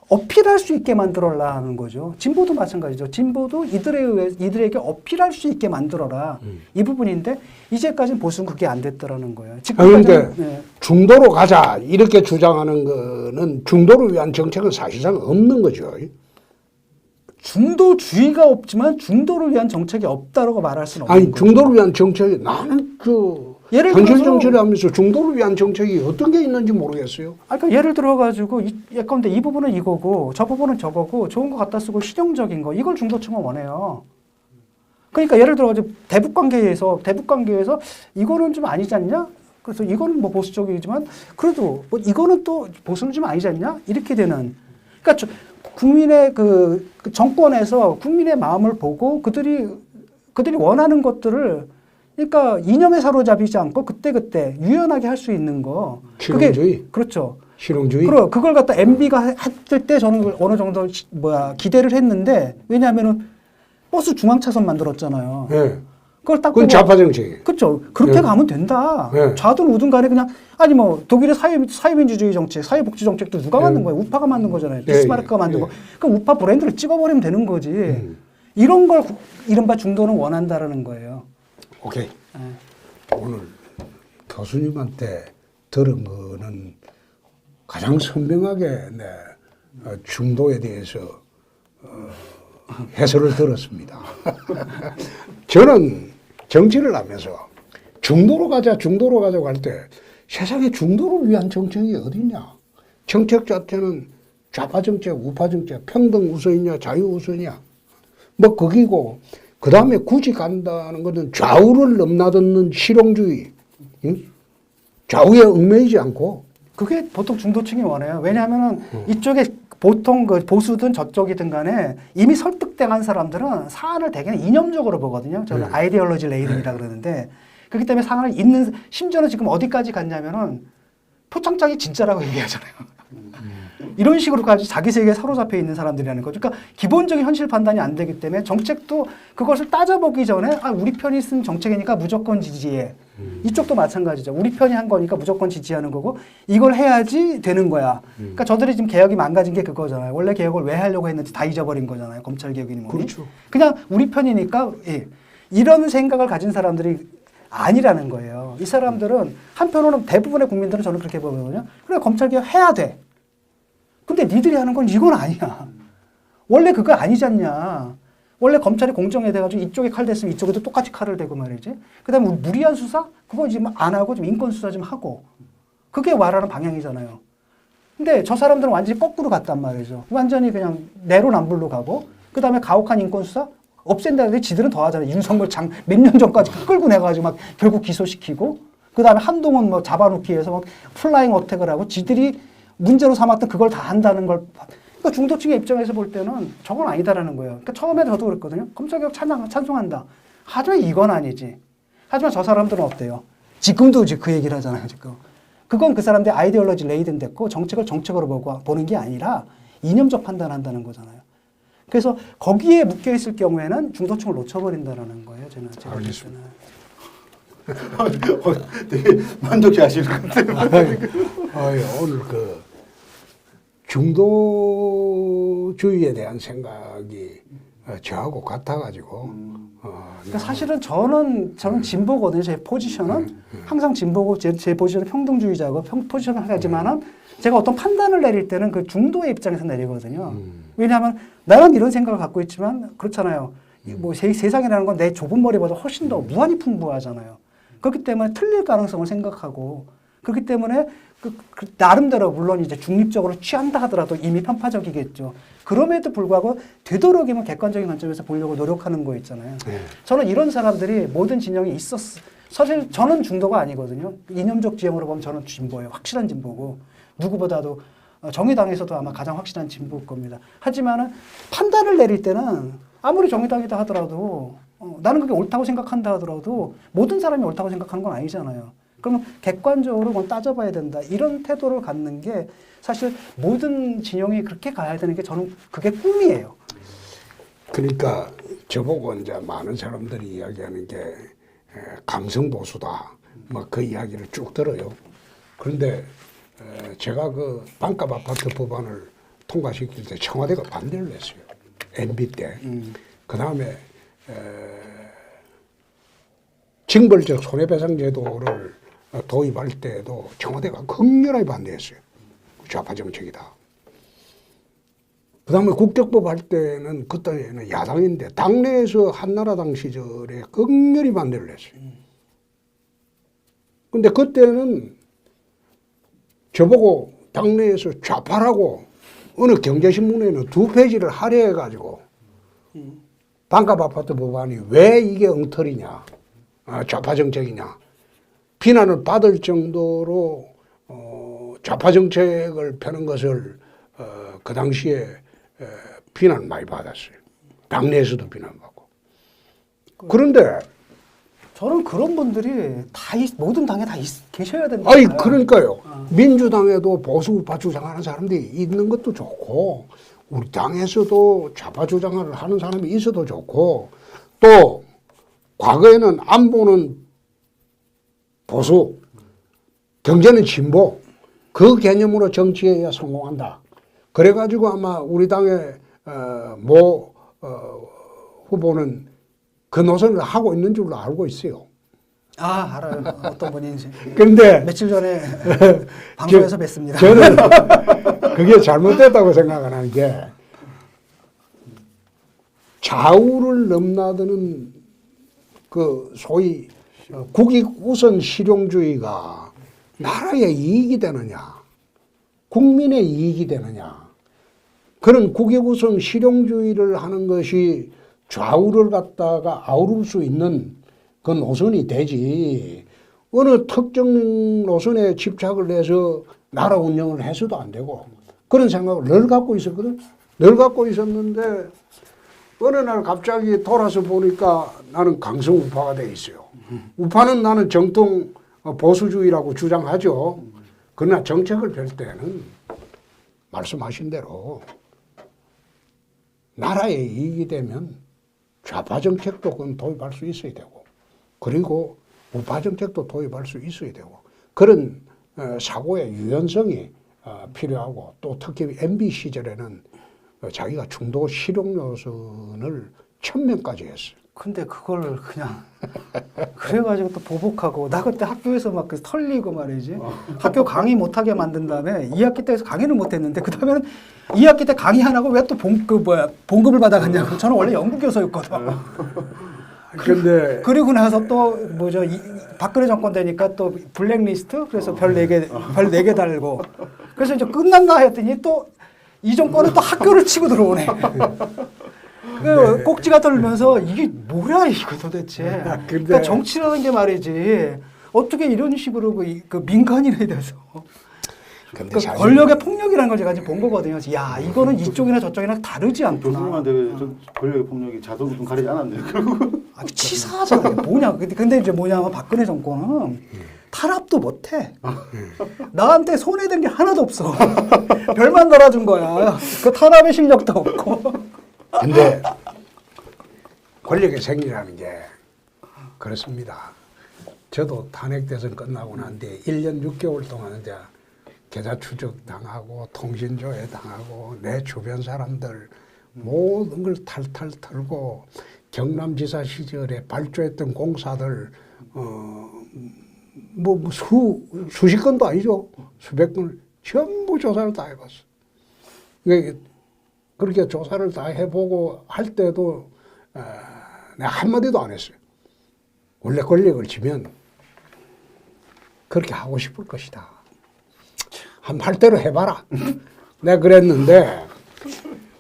어필할 수 있게 만들어라 하는 거죠. 진보도 마찬가지죠. 진보도 이들에게 어필할 수 있게 만들어라. 이 부분인데 이제까지는 보수는 그게 안 됐더라는 거예요. 그런데 네. 중도로 가자 이렇게 주장하는 거는 중도를 위한 정책은 사실상 없는 거죠. 중도주의가 없지만 중도를 위한 정책이 없다라고 말할 수는 없는 아니 거죠. 중도를 위한 정책이 나는 예를 현실 들어서 정치를 하면서 중도를 위한 정책이 어떤 게 있는지 모르겠어요. 그러니까 예를 들어가지고 예컨대 이 부분은 이거고 저 부분은 저거고 좋은 거 갖다 쓰고 실용적인 거 이걸 중도층은 원해요. 그러니까 예를 들어가지고 대북관계에서 이거는 좀 아니지 않냐? 그래서 이거는 뭐 보수적이지만 그래도 뭐 이거는 또 보수는 좀 아니지 않냐? 이렇게 되는. 그러니까 국민의 그 정권에서 국민의 마음을 보고 그들이 원하는 것들을 그러니까 이념에 사로잡히지 않고 그때 유연하게 할 수 있는 거. 실용주의. 그렇죠. 실용주의. 그걸 갖다 MB가 했을 때 저는 어느 정도 기대를 했는데 왜냐하면은 버스 중앙차선 만들었잖아요. 네. 그걸 딱 그건 보고 좌파 정책이에요. 그렇죠. 그렇게 네. 가면 된다. 네. 좌든 우든 간에 그냥 아니 뭐 독일의 사회민주주의 정책, 사회복지 정책도 누가 만든 거예요? 우파가 만든 거잖아요. 비스마르크가 만든 거. 그럼 우파 브랜드를 찍어버리면 되는 거지. 이런 걸 이른바 중도는 원한다라는 거예요. 오케이. 네. 오늘 교수님한테 들은 거는 가장 선명하게 중도에 대해서 해설을 들었습니다. 저는 정치를 하면서 중도로 가자고 할 때 세상에 중도를 위한 정책이 어디냐? 정책 자체는 좌파 정책, 우파 정책, 평등 우선이냐, 자유 우선이냐? 뭐 거기고 그 다음에 굳이 간다는 것은 좌우를 넘나드는 실용주의, 응? 좌우에 얽매이지 않고. 그게 보통 중도층이 원해요. 왜냐하면은 이쪽에 보통 그 보수든 저쪽이든 간에 이미 설득당한 사람들은 사안을 대개는 이념적으로 보거든요. 저는 아이디올로지 레이딩이라 그러는데 그렇기 때문에 사안을 있는 심지어는 지금 어디까지 갔냐면은 표창장이 진짜라고 얘기하잖아요. 이런 식으로까지 자기 세계에 사로잡혀 있는 사람들이라는 거죠. 그러니까 기본적인 현실 판단이 안 되기 때문에 정책도 그것을 따져보기 전에 아, 우리 편이 쓴 정책이니까 무조건 지지해. 이쪽도 마찬가지죠. 우리 편이 한 거니까 무조건 지지하는 거고 이걸 해야지 되는 거야. 그러니까 저들이 지금 개혁이 망가진 게 그거잖아요. 원래 개혁을 왜 하려고 했는지 다 잊어버린 거잖아요. 검찰 개혁이니 뭐니. 그렇죠. 그냥 우리 편이니까 예. 이런 생각을 가진 사람들이 아니라는 거예요. 이 사람들은 한편으로는 대부분의 국민들은 저는 그렇게 보거든요. 그래 검찰 개혁 해야 돼. 근데 니들이 하는 건 이건 아니야. 원래 그거 아니지 않냐. 원래 검찰이 공정해 돼가지고 이쪽에 칼 댔으면 이쪽에도 똑같이 칼을 대고 말이지. 그 다음에 무리한 수사? 그거 지금 안 하고 좀 인권 수사 좀 하고. 그게 말하는 방향이잖아요. 근데 저 사람들은 완전히 거꾸로 갔단 말이죠. 완전히 그냥 내로남불로 가고, 그 다음에 가혹한 인권 수사? 없앤다는데 지들은 더 하잖아요. 윤석열 몇 년 전까지 끌고 내가지고 막 결국 기소시키고, 그 다음에 한동훈 뭐 잡아놓기 위해서 막 플라잉 어택을 하고, 지들이 문제로 삼았던 그걸 다 한다는 걸. 그러니까 중도층의 입장에서 볼 때는 저건 아니다라는 거예요. 그러니까 처음에 저도 그랬거든요. 검찰개혁 찬송한다. 하지만 이건 아니지. 하지만 저 사람들은 어때요? 지금도 이제 그 얘기를 하잖아요. 지금. 그건 그 사람들의 아이디올로지 레이든 됐고 정책을 정책으로 보는 게 아니라 이념적 판단한다는 거잖아요. 그래서 거기에 묶여 있을 경우에는 중도층을 놓쳐버린다라는 거예요. 저는 제가 알겠습니다. 되게 만족해 하시는 것 같아요. 오늘 그 중도주의에 대한 생각이 저하고 같아가지고. 그러니까 사실은 저는 진보거든요. 제 포지션은 항상 진보고 제 포지션은 평등주의자고 포지션을 하지만은 제가 어떤 판단을 내릴 때는 그 중도의 입장에서 내리거든요. 왜냐하면 나는 이런 생각을 갖고 있지만 그렇잖아요. 뭐 세상이라는 건 내 좁은 머리보다 훨씬 더 무한히 풍부하잖아요. 그렇기 때문에 틀릴 가능성을 생각하고 그렇기 때문에 그 나름대로 물론 이제 중립적으로 취한다 하더라도 이미 편파적이겠죠. 그럼에도 불구하고 되도록이면 객관적인 관점에서 보려고 노력하는 거 있잖아요. 저는 이런 사람들이 모든 진영이 있었어. 사실 저는 중도가 아니거든요. 이념적 지형으로 보면 저는 진보예요. 확실한 진보고 누구보다도 정의당에서도 아마 가장 확실한 진보일 겁니다. 하지만은 판단을 내릴 때는 아무리 정의당이다 하더라도 나는 그게 옳다고 생각한다 하더라도 모든 사람이 옳다고 생각하는 건 아니잖아요. 그러면 객관적으로 그건 따져봐야 된다. 이런 태도를 갖는 게 사실 모든 진영이 그렇게 가야 되는 게 저는 그게 꿈이에요. 그러니까 저보고 이제 많은 사람들이 이야기하는 게 감성 보수다. 뭐 그 이야기를 쭉 들어요. 그런데 제가 그 반값 아파트 법안을 통과시킬 때 청와대가 반대를 했어요. MB 때. 그 다음에 징벌적 손해배상 제도를 도입할 때도 청와대가 극렬하게 반대했어요. 좌파 정책이다. 그 다음에 국적법 할 때는 그때는 야당인데 당내에서 한나라당 시절에 극렬히 반대를 했어요. 근데 그때는 저보고 당내에서 좌파라고 어느 경제신문에는 2페이지를 할애해가지고 반값 아파트 법안이 왜 이게 엉터리냐, 좌파 정책이냐, 비난을 받을 정도로 좌파 정책을 펴는 것을 그 당시에 비난을 많이 받았어요. 당내에서도 비난받고. 그런데 저는 그런 분들이 모든 당에 다 계셔야 된다. 아니 그러니까요. 민주당에도 보수 우파 주장하는 사람들이 있는 것도 좋고 우리 당에서도 좌파 주장을 하는 사람이 있어도 좋고 또 과거에는 안보는 보수, 경제는 진보, 그 개념으로 정치해야 성공한다. 그래가지고 아마 우리 당의 모 후보는 그 노선을 하고 있는 줄로 알고 있어요. 아, 알아요. 어떤 분인지. 그런데 며칠 전에 방송에서 뵀습니다. 저는 그게 잘못됐다고 생각하는 게 좌우를 넘나드는 그 소위 국익 우선 실용주의가 나라의 이익이 되느냐, 국민의 이익이 되느냐, 그런 국익 우선 실용주의를 하는 것이 좌우를 갖다가 아우를 수 있는 그 노선이 되지, 어느 특정 노선에 집착을 해서 나라 운영을 해서도 안 되고, 그런 생각을 늘 갖고 있었거든. 늘 갖고 있었는데 어느 날 갑자기 돌아서 보니까 나는 강성 우파가 돼 있어요. 우파는 나는 정통 보수주의라고 주장하죠. 그러나 정책을 펼 때는 말씀하신 대로 나라의 이익이 되면 좌파 정책도 그건 도입할 수 있어야 되고, 그리고 우파 정책도 도입할 수 있어야 되고, 그런 사고의 유연성이 필요하고, 또 특히 MB 시절에는 자기가 중도 실용 노선을 1000명까지 했어요. 근데 그걸 그냥 그래가지고 또 보복하고, 나 그때 학교에서 막 그 털리고 말이지. 학교 강의 못하게 만든 다음에 2학기 때에서 강의를 못했는데, 그 다음에는 2학기 때 강의 안 하고 왜 또 봉급을 받아갔냐고. 저는 원래 연구교수였거든. 근데 그리고 나서 또 뭐죠, 박근혜 정권 되니까 또 블랙리스트, 그래서 별 4개 달고, 그래서 이제 끝난다 했더니 또 이 정권은 또 학교를 치고 들어오네. 그 꼭지가 들면서 이게 뭐야 이거 도대체. 그러니까 정치라는 게 말이지, 어떻게 이런 식으로 그 민간인에 대해서 그 권력의 폭력이라는 걸 제가 지금 본 거거든요. 야, 이거는 이쪽이나 저쪽이나 다르지 않구나. 교수님한테 권력의 폭력이 자도를 좀 가리지 않았네요. 결국. 아, 치사하잖아요. 뭐냐. 근데 이제 뭐냐면 박근혜 정권은 탄압도 못해. 나한테 손해된 게 하나도 없어. 별만 달아준 거야. 그 탄압의 실력도 없고. 근데 권력의 생리라는 게 그렇습니다. 저도 탄핵 대선 끝나고 난 뒤에 1년 6개월 동안 이제 계좌 추적 당하고 통신조회 당하고 내 주변 사람들 모든 걸 탈탈 털고, 경남지사 시절에 발주했던 공사들 수십 건도 아니죠. 수백 건을 전부 조사를 다 해봤어. 그러니까 그렇게 조사를 다 해보고 할 때도 내가 한마디도 안 했어요. 원래 권력을 쥐면 그렇게 하고 싶을 것이다. 한번 할 대로 해봐라. 내가 그랬는데,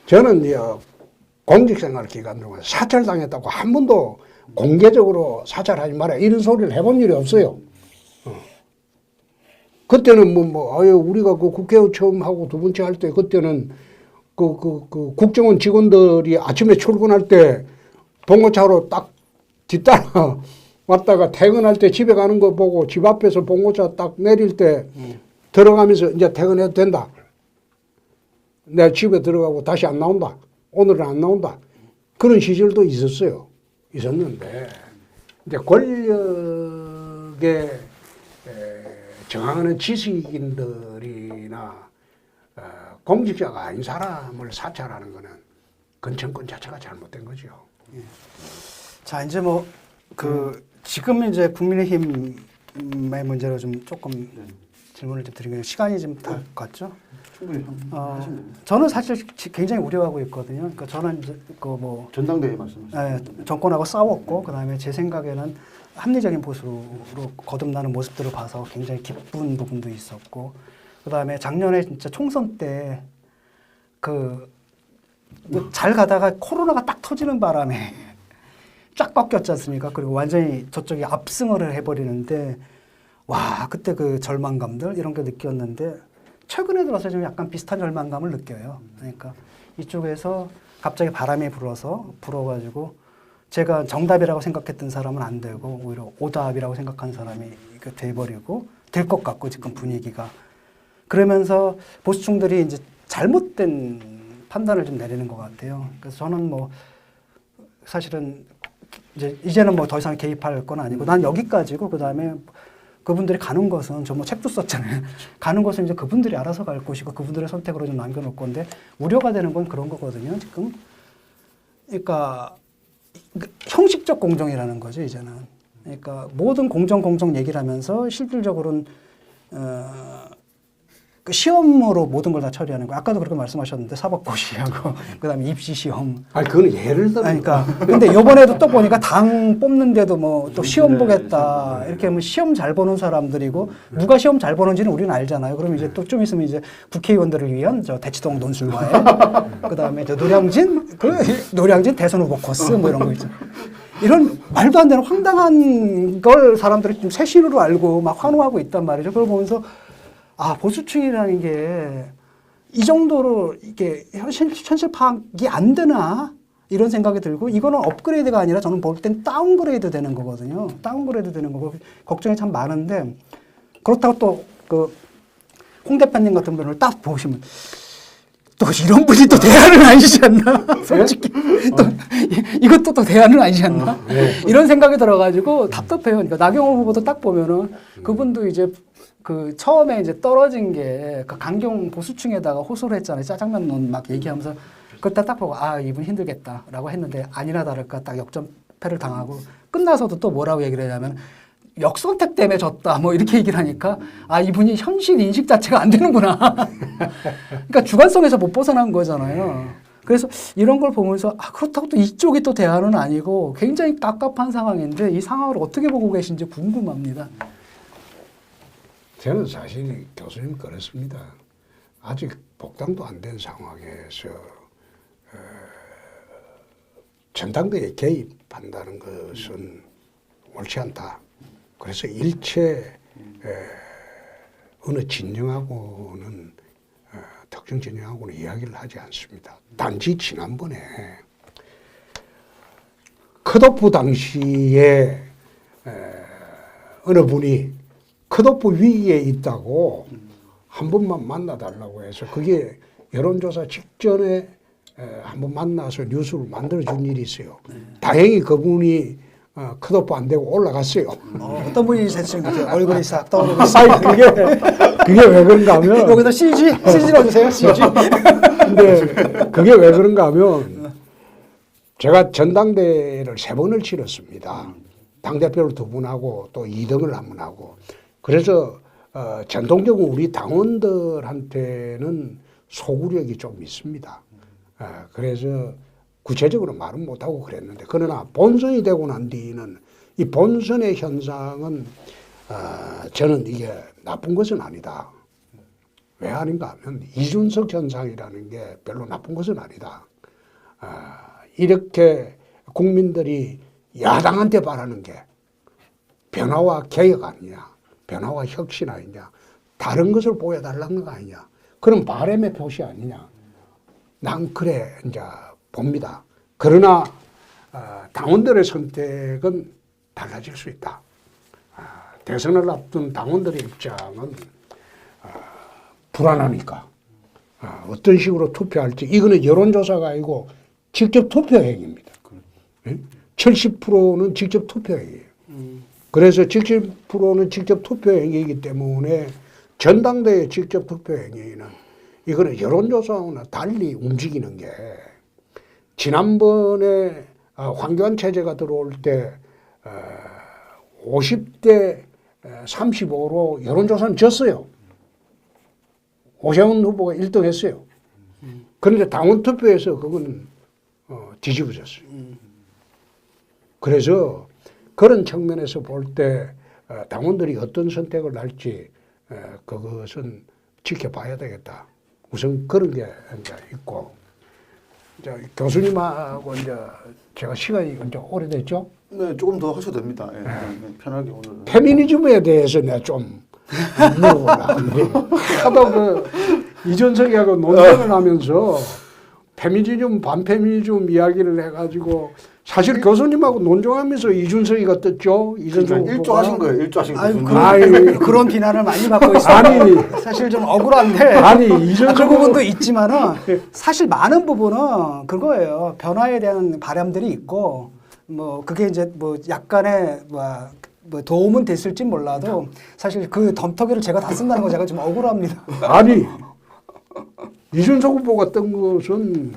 저는 공직생활 기간 동안 사찰당했다고 한 번도 공개적으로 사찰하지 마라 이런 소리를 해본 일이 없어요. 그때는 우리가 그 국회의원 처음 하고 두 번째 할 때, 그때는 그 국정원 직원들이 아침에 출근할 때 봉고차로 딱 뒤따라 왔다가 퇴근할 때 집에 가는 거 보고 집 앞에서 봉고차 딱 내릴 때 들어가면서 이제 퇴근해도 된다. 내가 집에 들어가고 다시 안 나온다. 오늘은 안 나온다. 그런 시절도 있었어요. 있었는데, 이제 권력에 저항하는 지식인들이나 공직자가 아닌 사람을 사찰하는 거는 그건 정권 자체가 잘못된 거죠. 자, 이제 지금 이제 국민의힘의 문제로 좀 조금 질문을 좀 드리면 시간이 좀 다 갔죠? 충분히 하시면 됩니다. 저는 사실 굉장히 우려하고 있거든요. 그러니까 저는 이제 전당대회 말씀하시죠. 정권하고 싸웠고, 그다음에 제 생각에는 합리적인 보수로 거듭나는 모습들을 봐서 굉장히 기쁜 부분도 있었고, 그다음에 작년에 진짜 총선 때 잘 가다가 코로나가 딱 터지는 바람에 쫙 꺾였지 않습니까? 그리고 완전히 저쪽이 압승을 해버리는데, 와, 그때 그 절망감들 이런 게 느꼈는데, 최근에 들어서 좀 약간 비슷한 절망감을 느껴요. 그러니까 이쪽에서 갑자기 바람이 불어가지고 제가 정답이라고 생각했던 사람은 안 되고 오히려 오답이라고 생각하는 사람이 돼버리고 될 것 같고, 지금 분위기가. 그러면서 보수층들이 이제 잘못된 판단을 좀 내리는 것 같아요. 그래서 저는 사실은 이제는 뭐 더 이상 개입할 건 아니고 난 여기까지고 그다음에 그분들이 가는 것은 저 뭐 책도 썼잖아요. 가는 것은 이제 그분들이 알아서 갈 곳이고 그분들의 선택으로 좀 남겨놓을 건데 우려가 되는 건 그런 거거든요. 지금 그러니까 형식적 공정이라는 거죠 이제는. 그러니까 모든 공정 얘기를 하면서 실질적으로는 그 시험으로 모든 걸 다 처리하는 거. 아까도 그렇게 말씀하셨는데 사법고시하고 그다음에 입시 시험. 아니 그건 예를 들어. 그러니까 근데 이번에도 또 보니까 당 뽑는데도 뭐 또 시험 보겠다 이렇게 하면 시험 잘 보는 사람들이고 누가 시험 잘 보는지는 우리는 알잖아요. 그럼 이제 또 좀 있으면 이제 국회의원들을 위한 저 대치동 논술과에 그다음에 저 노량진 대선 후보 코스 뭐 이런 거 있죠. 이런 말도 안 되는 황당한 걸 사람들이 좀 새신으로 알고 막 환호하고 있단 말이죠. 그걸 보면서 아, 보수층이라는 게 이 정도로 이게 현실 파악이 안 되나? 이런 생각이 들고 이거는 업그레이드가 아니라 저는 볼 땐 다운그레이드 되는 거거든요. 다운그레이드 되는 거고 걱정이 참 많은데 그렇다고 또 그 홍 대표님 같은 분을 딱 보시면 또 이런 분이 또 대안은 아니지 않나? 솔직히 또 이것도 또 대안은 아니지 않나? 이런 생각이 들어가지고 답답해요. 그러니까 나경원 후보도 딱 보면은 그분도 이제 그 처음에 이제 떨어진 게 그 강경 보수층에다가 호소를 했잖아요. 짜장면 막 얘기하면서 그때 딱 보고 아 이분 힘들겠다라고 했는데 아니나 다를까 딱 역전패를 당하고 끝나서도 또 뭐라고 얘기를 하냐면 역선택 때문에 졌다 뭐 이렇게 얘기를 하니까 아 이분이 현실 인식 자체가 안 되는구나. 그러니까 주관성에서 못 벗어난 거잖아요. 그래서 이런 걸 보면서 아 그렇다고 또 이쪽이 또 대안은 아니고 굉장히 깝깝한 상황인데 이 상황을 어떻게 보고 계신지 궁금합니다. 저는 사실 교수님 그렇습니다. 아직 복당도 안 된 상황에서 전당대회에 개입한다는 것은 옳지 않다. 그래서 일체 어느 진영하고는 특정 진영하고는 이야기를 하지 않습니다. 단지 지난번에 컷오프 당시에 어느 분이 컷오프 위기에 있다고 한 번만 만나달라고 해서 그게 여론조사 직전에 한 번 만나서 뉴스를 만들어준 일이 있어요. 다행히 그분이 컷오프 안 되고 올라갔어요. 어떤 분이 대충 얼굴이 싹 떠오르고 있어요. 아니, 그게 왜 그런가 하면 여기서 CG 넣어주세요. CG. 근데 그게 왜 그런가 하면 제가 전당대회를 3번을 치렀습니다. 당대표를 2분하고 또 2등을 1분 하고 그래서 전통적으로 우리 당원들한테는 소구력이 좀 있습니다. 그래서 구체적으로 말은 못하고 그랬는데 그러나 본선이 되고 난 뒤는 이 본선의 현상은 저는 이게 나쁜 것은 아니다. 왜 아닌가 하면 이준석 현상이라는 게 별로 나쁜 것은 아니다. 이렇게 국민들이 야당한테 바라는 게 변화와 개혁 아니냐, 변화와 혁신 아니냐, 다른 것을 보여달라는 거 아니냐, 그런 바람의 표시 아니냐. 난 그래 이제 봅니다. 그러나 당원들의 선택은 달라질 수 있다. 대선을 앞둔 당원들의 입장은 불안하니까 어떤 식으로 투표할지 이거는 여론조사가 아니고 직접 투표 행위입니다. 70%는 직접 투표 행위예요. 그래서 70%는 직접 투표 행위이기 때문에 전당대회 직접 투표 행위는 이거는 여론조사와 달리 움직이는 게 지난번에 황교안 체제가 들어올 때 50대 35로 여론조사는 졌어요. 오세훈 후보가 1등 했어요. 그런데 당원 투표에서 그거는 뒤집어졌어요. 그래서 그런 측면에서 볼 때 당원들이 어떤 선택을 할지 그것은 지켜봐야 되겠다. 우선 그런 게 이제 있고, 이제 교수님하고 이제 제가 시간이 이제 오래됐죠? 네, 조금 더 하셔도 됩니다. 네, 편하게 오늘. 페미니즘에 대해서 내가 좀 물어보라. 하도 그 이준석이하고 논쟁을 하면서 페미니즘, 반페미니즘 이야기를 해가지고 사실 교수님하고 논쟁하면서 이준석이가 떴죠. 이준석 일조하신 거예요. 일조하신 아니, 거예요. 그런 비난을 많이 받고 있어요. 아니, 사실 좀 억울한데. 아니, 이준석 그 부분도 있지만은 사실 많은 부분은 그거예요. 변화에 대한 바람들이 있고 뭐 그게 이제 뭐 약간의 뭐 도움은 됐을지 몰라도 사실 그 덤터기를 제가 다 쓴다는 거 제가 좀 억울합니다. 아니 이준석 후보가 뜬 것은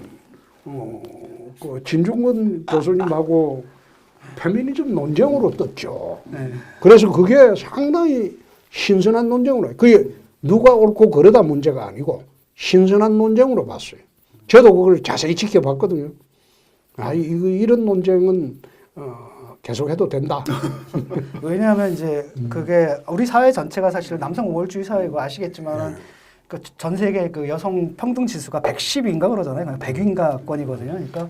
그 진중권 교수님하고 페미니즘 논쟁으로 떴죠. 네. 그래서 그게 상당히 신선한 논쟁으로 그게 누가 옳고 그러다 문제가 아니고 신선한 논쟁으로 봤어요. 저도 그걸 자세히 지켜봤거든요. 이런 논쟁은 계속해도 된다. 왜냐하면 이제 그게 우리 사회 전체가 사실 남성 우월주의 사회고 아시겠지만 그 전 세계 그 여성 평등 지수가 110인가 그러잖아요. 100인가권이거든요. 그러니까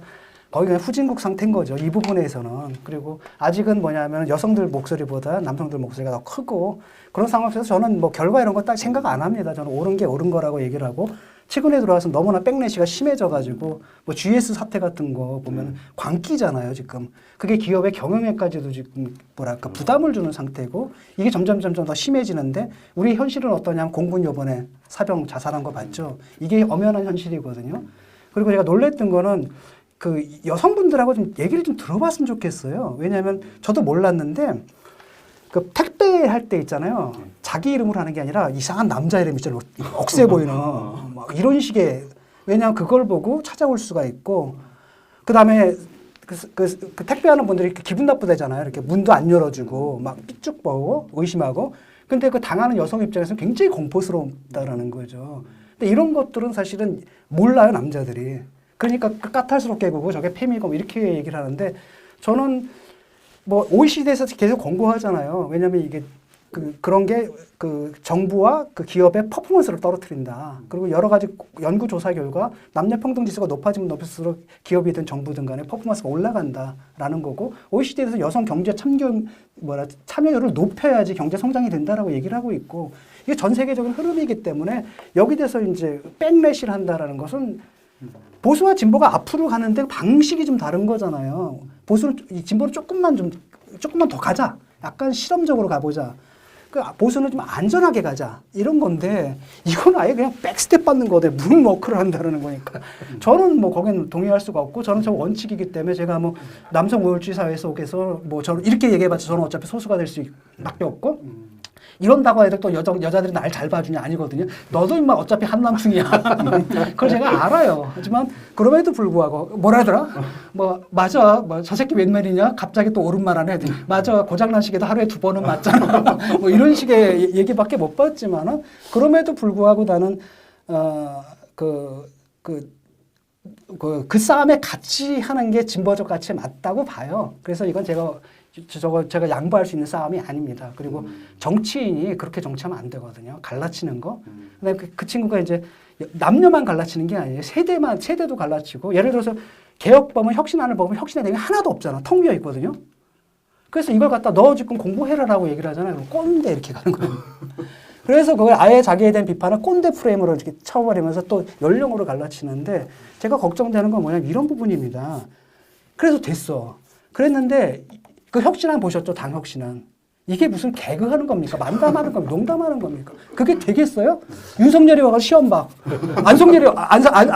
거의 그냥 후진국 상태인 거죠. 이 부분에서는. 그리고 아직은 뭐냐면 여성들 목소리보다 남성들 목소리가 더 크고 그런 상황에서 저는 뭐 결과 이런 거 딱 생각 안 합니다. 저는 옳은 게 옳은 거라고 얘기를 하고 최근에 들어와서 너무나 백래시가 심해져가지고 뭐 GS 사태 같은 거 보면 광기잖아요 지금. 그게 기업의 경영에까지도 지금 뭐랄까 부담을 주는 상태고 이게 점점 더 심해지는데 우리 현실은 어떠냐면 공군 요번에 사병 자살한 거 봤죠. 이게 엄연한 현실이거든요. 그리고 제가 놀랬던 거는 그 여성분들하고 좀 얘기를 좀 들어봤으면 좋겠어요. 왜냐하면 저도 몰랐는데 그 택배 할 때 있잖아요. 자기 이름으로 하는 게 아니라 이상한 남자 이름 있잖아요. 억세 보이는 막 이런 식의 왜냐하면 그걸 보고 찾아올 수가 있고 그다음에 그 택배하는 분들이 이렇게 기분 나쁘대잖아요. 이렇게 문도 안 열어주고 막 삐쭉 보고 의심하고 근데 그 당하는 여성 입장에서는 굉장히 공포스럽다라는 거죠. 근데 이런 것들은 사실은 몰라요 남자들이. 그러니까 까탈스럽게 구고 저게 페미고 이렇게 얘기를 하는데 저는 뭐 OECD에서 계속 권고하잖아요. 왜냐하면 이게 그런 게 그 정부와 그 기업의 퍼포먼스를 떨어뜨린다. 그리고 여러 가지 연구 조사 결과 남녀 평등 지수가 높아지면 높을수록 기업이든 정부든 간에 퍼포먼스가 올라간다라는 거고 OECD에서 여성 경제 참여율을 높여야지 경제 성장이 된다라고 얘기를 하고 있고 이게 전 세계적인 흐름이기 때문에 여기 대해서 이제 백래시를 한다라는 것은 보수와 진보가 앞으로 가는데 방식이 좀 다른 거잖아요. 보수는 진보는 조금만 더 가자. 약간 실험적으로 가보자. 그 보수는 좀 안전하게 가자. 이런 건데 이건 아예 그냥 백스텝 받는 거대. 문워크를 한다는 거니까. 저는 뭐 거기는 동의할 수가 없고 저는 저 원칙이기 때문에 제가 뭐 남성 우월주의 사회 속에서 뭐 저는 이렇게 얘기해봤자 저는 어차피 소수가 될 수밖에 없고 이런다고 해도 또 여자들이 날 잘 봐주냐 아니거든요. 너도 임마 어차피 한남충이야. 그걸 제가 알아요. 하지만 그럼에도 불구하고 뭐라 하더라? 뭐 맞아. 뭐 저 새끼 웬 말이냐? 갑자기 또 옳은 말 하네. 맞아. 고장난 시계도 하루에 2번은 맞잖아. 뭐 이런 식의 얘기밖에 못 봤지만은 그럼에도 불구하고 나는 그 싸움에 같이 하는 게 진보적 가치에 맞다고 봐요. 그래서 이건 제가 양보할 수 있는 싸움이 아닙니다. 그리고 정치인이 그렇게 정치하면 안 되거든요. 갈라치는 거. 근데 그 친구가 이제 남녀만 갈라치는 게 아니에요. 세대도 갈라치고 예를 들어서 개혁법은 혁신안을 보면 혁신의 내용이 하나도 없잖아. 텅 비어 있거든요. 그래서 이걸 갖다 너 지금 공부해라라고 얘기를 하잖아요. 그럼 꼰대 이렇게 가는 거예요. 그래서 그걸 아예 자기에 대한 비판을 꼰대 프레임으로 이렇게 쳐버리면서 또 연령으로 갈라치는데 제가 걱정되는 건 뭐냐면 이런 부분입니다. 그래서 됐어. 그랬는데 그 혁신안 보셨죠? 당 혁신안. 이게 무슨 개그하는 겁니까? 만담하는 겁니까? 농담하는 겁니까? 그게 되겠어요? 윤석열이 와서 시험 봐.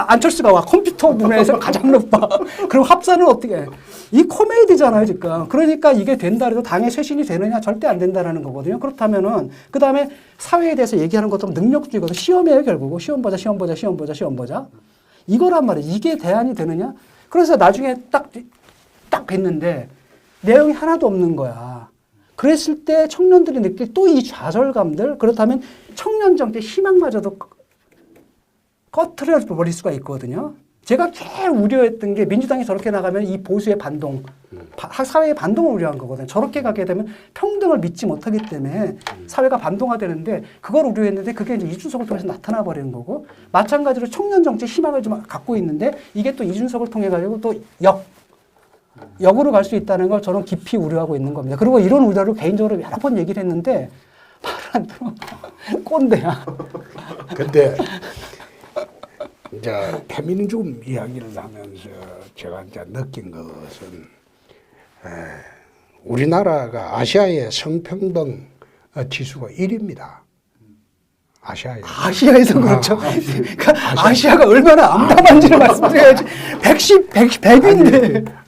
안철수가 와. 컴퓨터 분야에서 가장 높아. 그럼 합산은 어떻게 해? 이 코미디잖아요, 지금. 그러니까 이게 된다 해도 당의 쇄신이 되느냐? 절대 안 된다라는 거거든요. 그렇다면은, 그 다음에 사회에 대해서 얘기하는 것도 능력주의거든. 시험이에요, 결국. 시험 보자. 이거란 말이에요. 이게 대안이 되느냐? 그래서 나중에 딱 뵀는데, 내용이 하나도 없는 거야. 그랬을 때 청년들이 느낄 또 이 좌절감들, 그렇다면 청년 정치의 희망마저도 꺼트려 버릴 수가 있거든요. 제가 제일 우려했던 게 민주당이 저렇게 나가면 이 보수의 반동, 사회의 반동을 우려한 거거든요. 저렇게 가게 되면 평등을 믿지 못하기 때문에 사회가 반동화되는데 그걸 우려했는데 그게 이제 이준석을 통해서 나타나 버리는 거고 마찬가지로 청년 정치의 희망을 좀 갖고 있는데 이게 또 이준석을 통해 가지고 또 역으로 갈 수 있다는 걸 저는 깊이 우려하고 있는 겁니다. 그리고 이런 우려를 개인적으로 여러 번 얘기를 했는데 말을 안 들어. 꼰대야. 근데 이제 페미니즘 이야기를 하면서 제가 이제 느낀 것은 우리나라가 아시아의 성평등 지수가 1위입니다. 아시아에서 그렇죠. 아시아가 얼마나 암담한지를 말씀드려야지. 110, 100인데.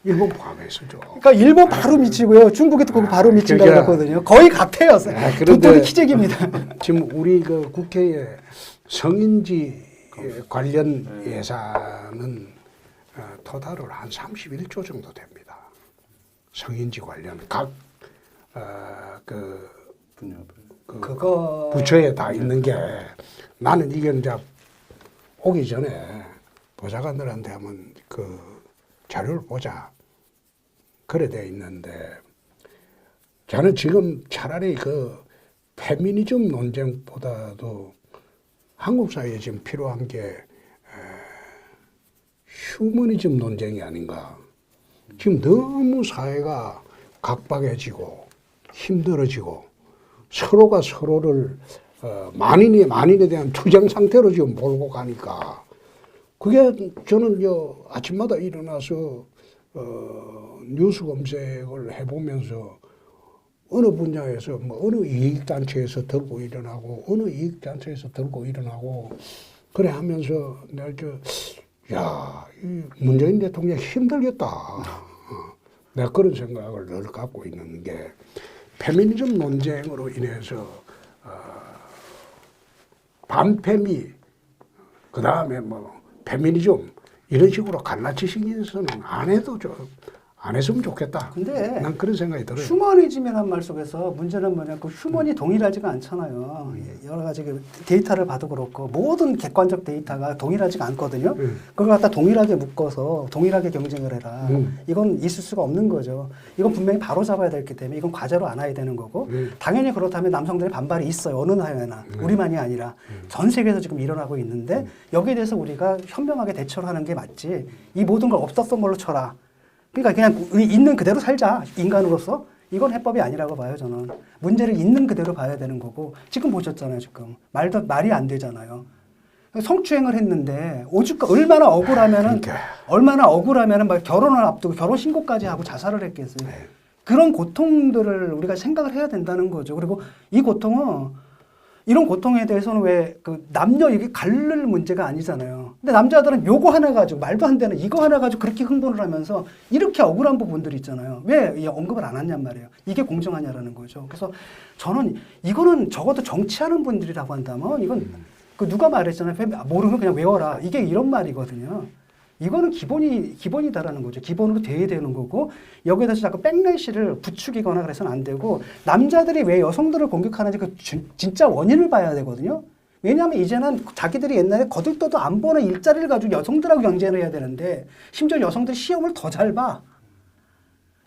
일본 포함해서죠. 그러니까 일본 바로 미치고요. 중국에도 그거 바로 미친다고 그러니까- 그랬거든요. 거의 같아요. 그런데 도토리 키재기입니다. 지금 우리 그 국회에 성인지 관련 예산은 토탈을 한 31조 정도 됩니다. 성인지 관련 각그 분야. 그거 부처에 다 있는 게 나는 이게 이제 오기 전에 보좌관들한테 한번 그 자료를 보자 그래 돼 있는데 저는 지금 차라리 그 페미니즘 논쟁보다도 한국 사회에 지금 필요한 게 휴머니즘 논쟁이 아닌가. 지금 너무 사회가 각박해지고 힘들어지고 서로가 서로를 만인에 대한 투쟁 상태로 지금 몰고 가니까 그게 저는 아침마다 일어나서 뉴스 검색을 해보면서 어느 분야에서 뭐 어느 이익단체에서 들고 일어나고 어느 이익단체에서 들고 일어나고 그래 하면서 내가 이 문재인 대통령 힘들겠다. 내가 그런 생각을 늘 갖고 있는 게 페미니즘 논쟁으로 인해서 반페미 그 다음에 뭐 페미니즘 이런 식으로 갈라치시기에서는 안 했으면 좋겠다. 근데 난 그런 생각이 들어요. 휴머니즘이라는 말 속에서 문제는 뭐냐, 그 휴머니 동일하지가 않잖아요. 여러 가지 그 데이터를 봐도 그렇고 모든 객관적 데이터가 동일하지가 않거든요. 그걸 갖다 동일하게 묶어서 동일하게 경쟁을 해라. 이건 있을 수가 없는 거죠. 이건 분명히 바로 잡아야 되기 때문에 이건 과제로 안아야 되는 거고 당연히 그렇다면 남성들의 반발이 있어요. 어느 사회나 우리만이 아니라 전 세계에서 지금 일어나고 있는데 여기에 대해서 우리가 현명하게 대처를 하는 게 맞지. 이 모든 걸 없었던 걸로 쳐라. 그러니까 그냥 우리 있는 그대로 살자, 인간으로서. 이건 해법이 아니라고 봐요, 저는. 문제를 있는 그대로 봐야 되는 거고. 지금 보셨잖아요, 지금. 말이 안 되잖아요. 성추행을 했는데 오죽 얼마나 억울하면은 막 결혼을 앞두고 결혼 신고까지 하고 자살을 했겠어요. 그런 고통들을 우리가 생각을 해야 된다는 거죠. 그리고 이 고통은 이런 고통에 대해서는 왜 그 남녀 이게 가를 문제가 아니잖아요. 근데 남자들은 요거 하나 가지고 말도 안 되는 이거 하나 가지고 그렇게 흥분을 하면서 이렇게 억울한 부분들이 있잖아요. 왜 언급을 안 하냔 말이에요. 이게 공정하냐라는 거죠. 그래서 저는 이거는 적어도 정치하는 분들이라고 한다면 이건 그 누가 말했잖아요. 모르면 그냥 외워라. 이게 이런 말이거든요. 이거는 기본이다라는 거죠. 기본으로 돼야 되는 거고 여기에 대해서 자꾸 백래시를 부추기거나 그래서는 안 되고 남자들이 왜 여성들을 공격하는지 그 진짜 원인을 봐야 되거든요. 왜냐하면 이제는 자기들이 옛날에 거들떠도 안 보는 일자리를 가지고 여성들하고 경쟁을 해야 되는데 심지어 여성들이 시험을 더 잘 봐.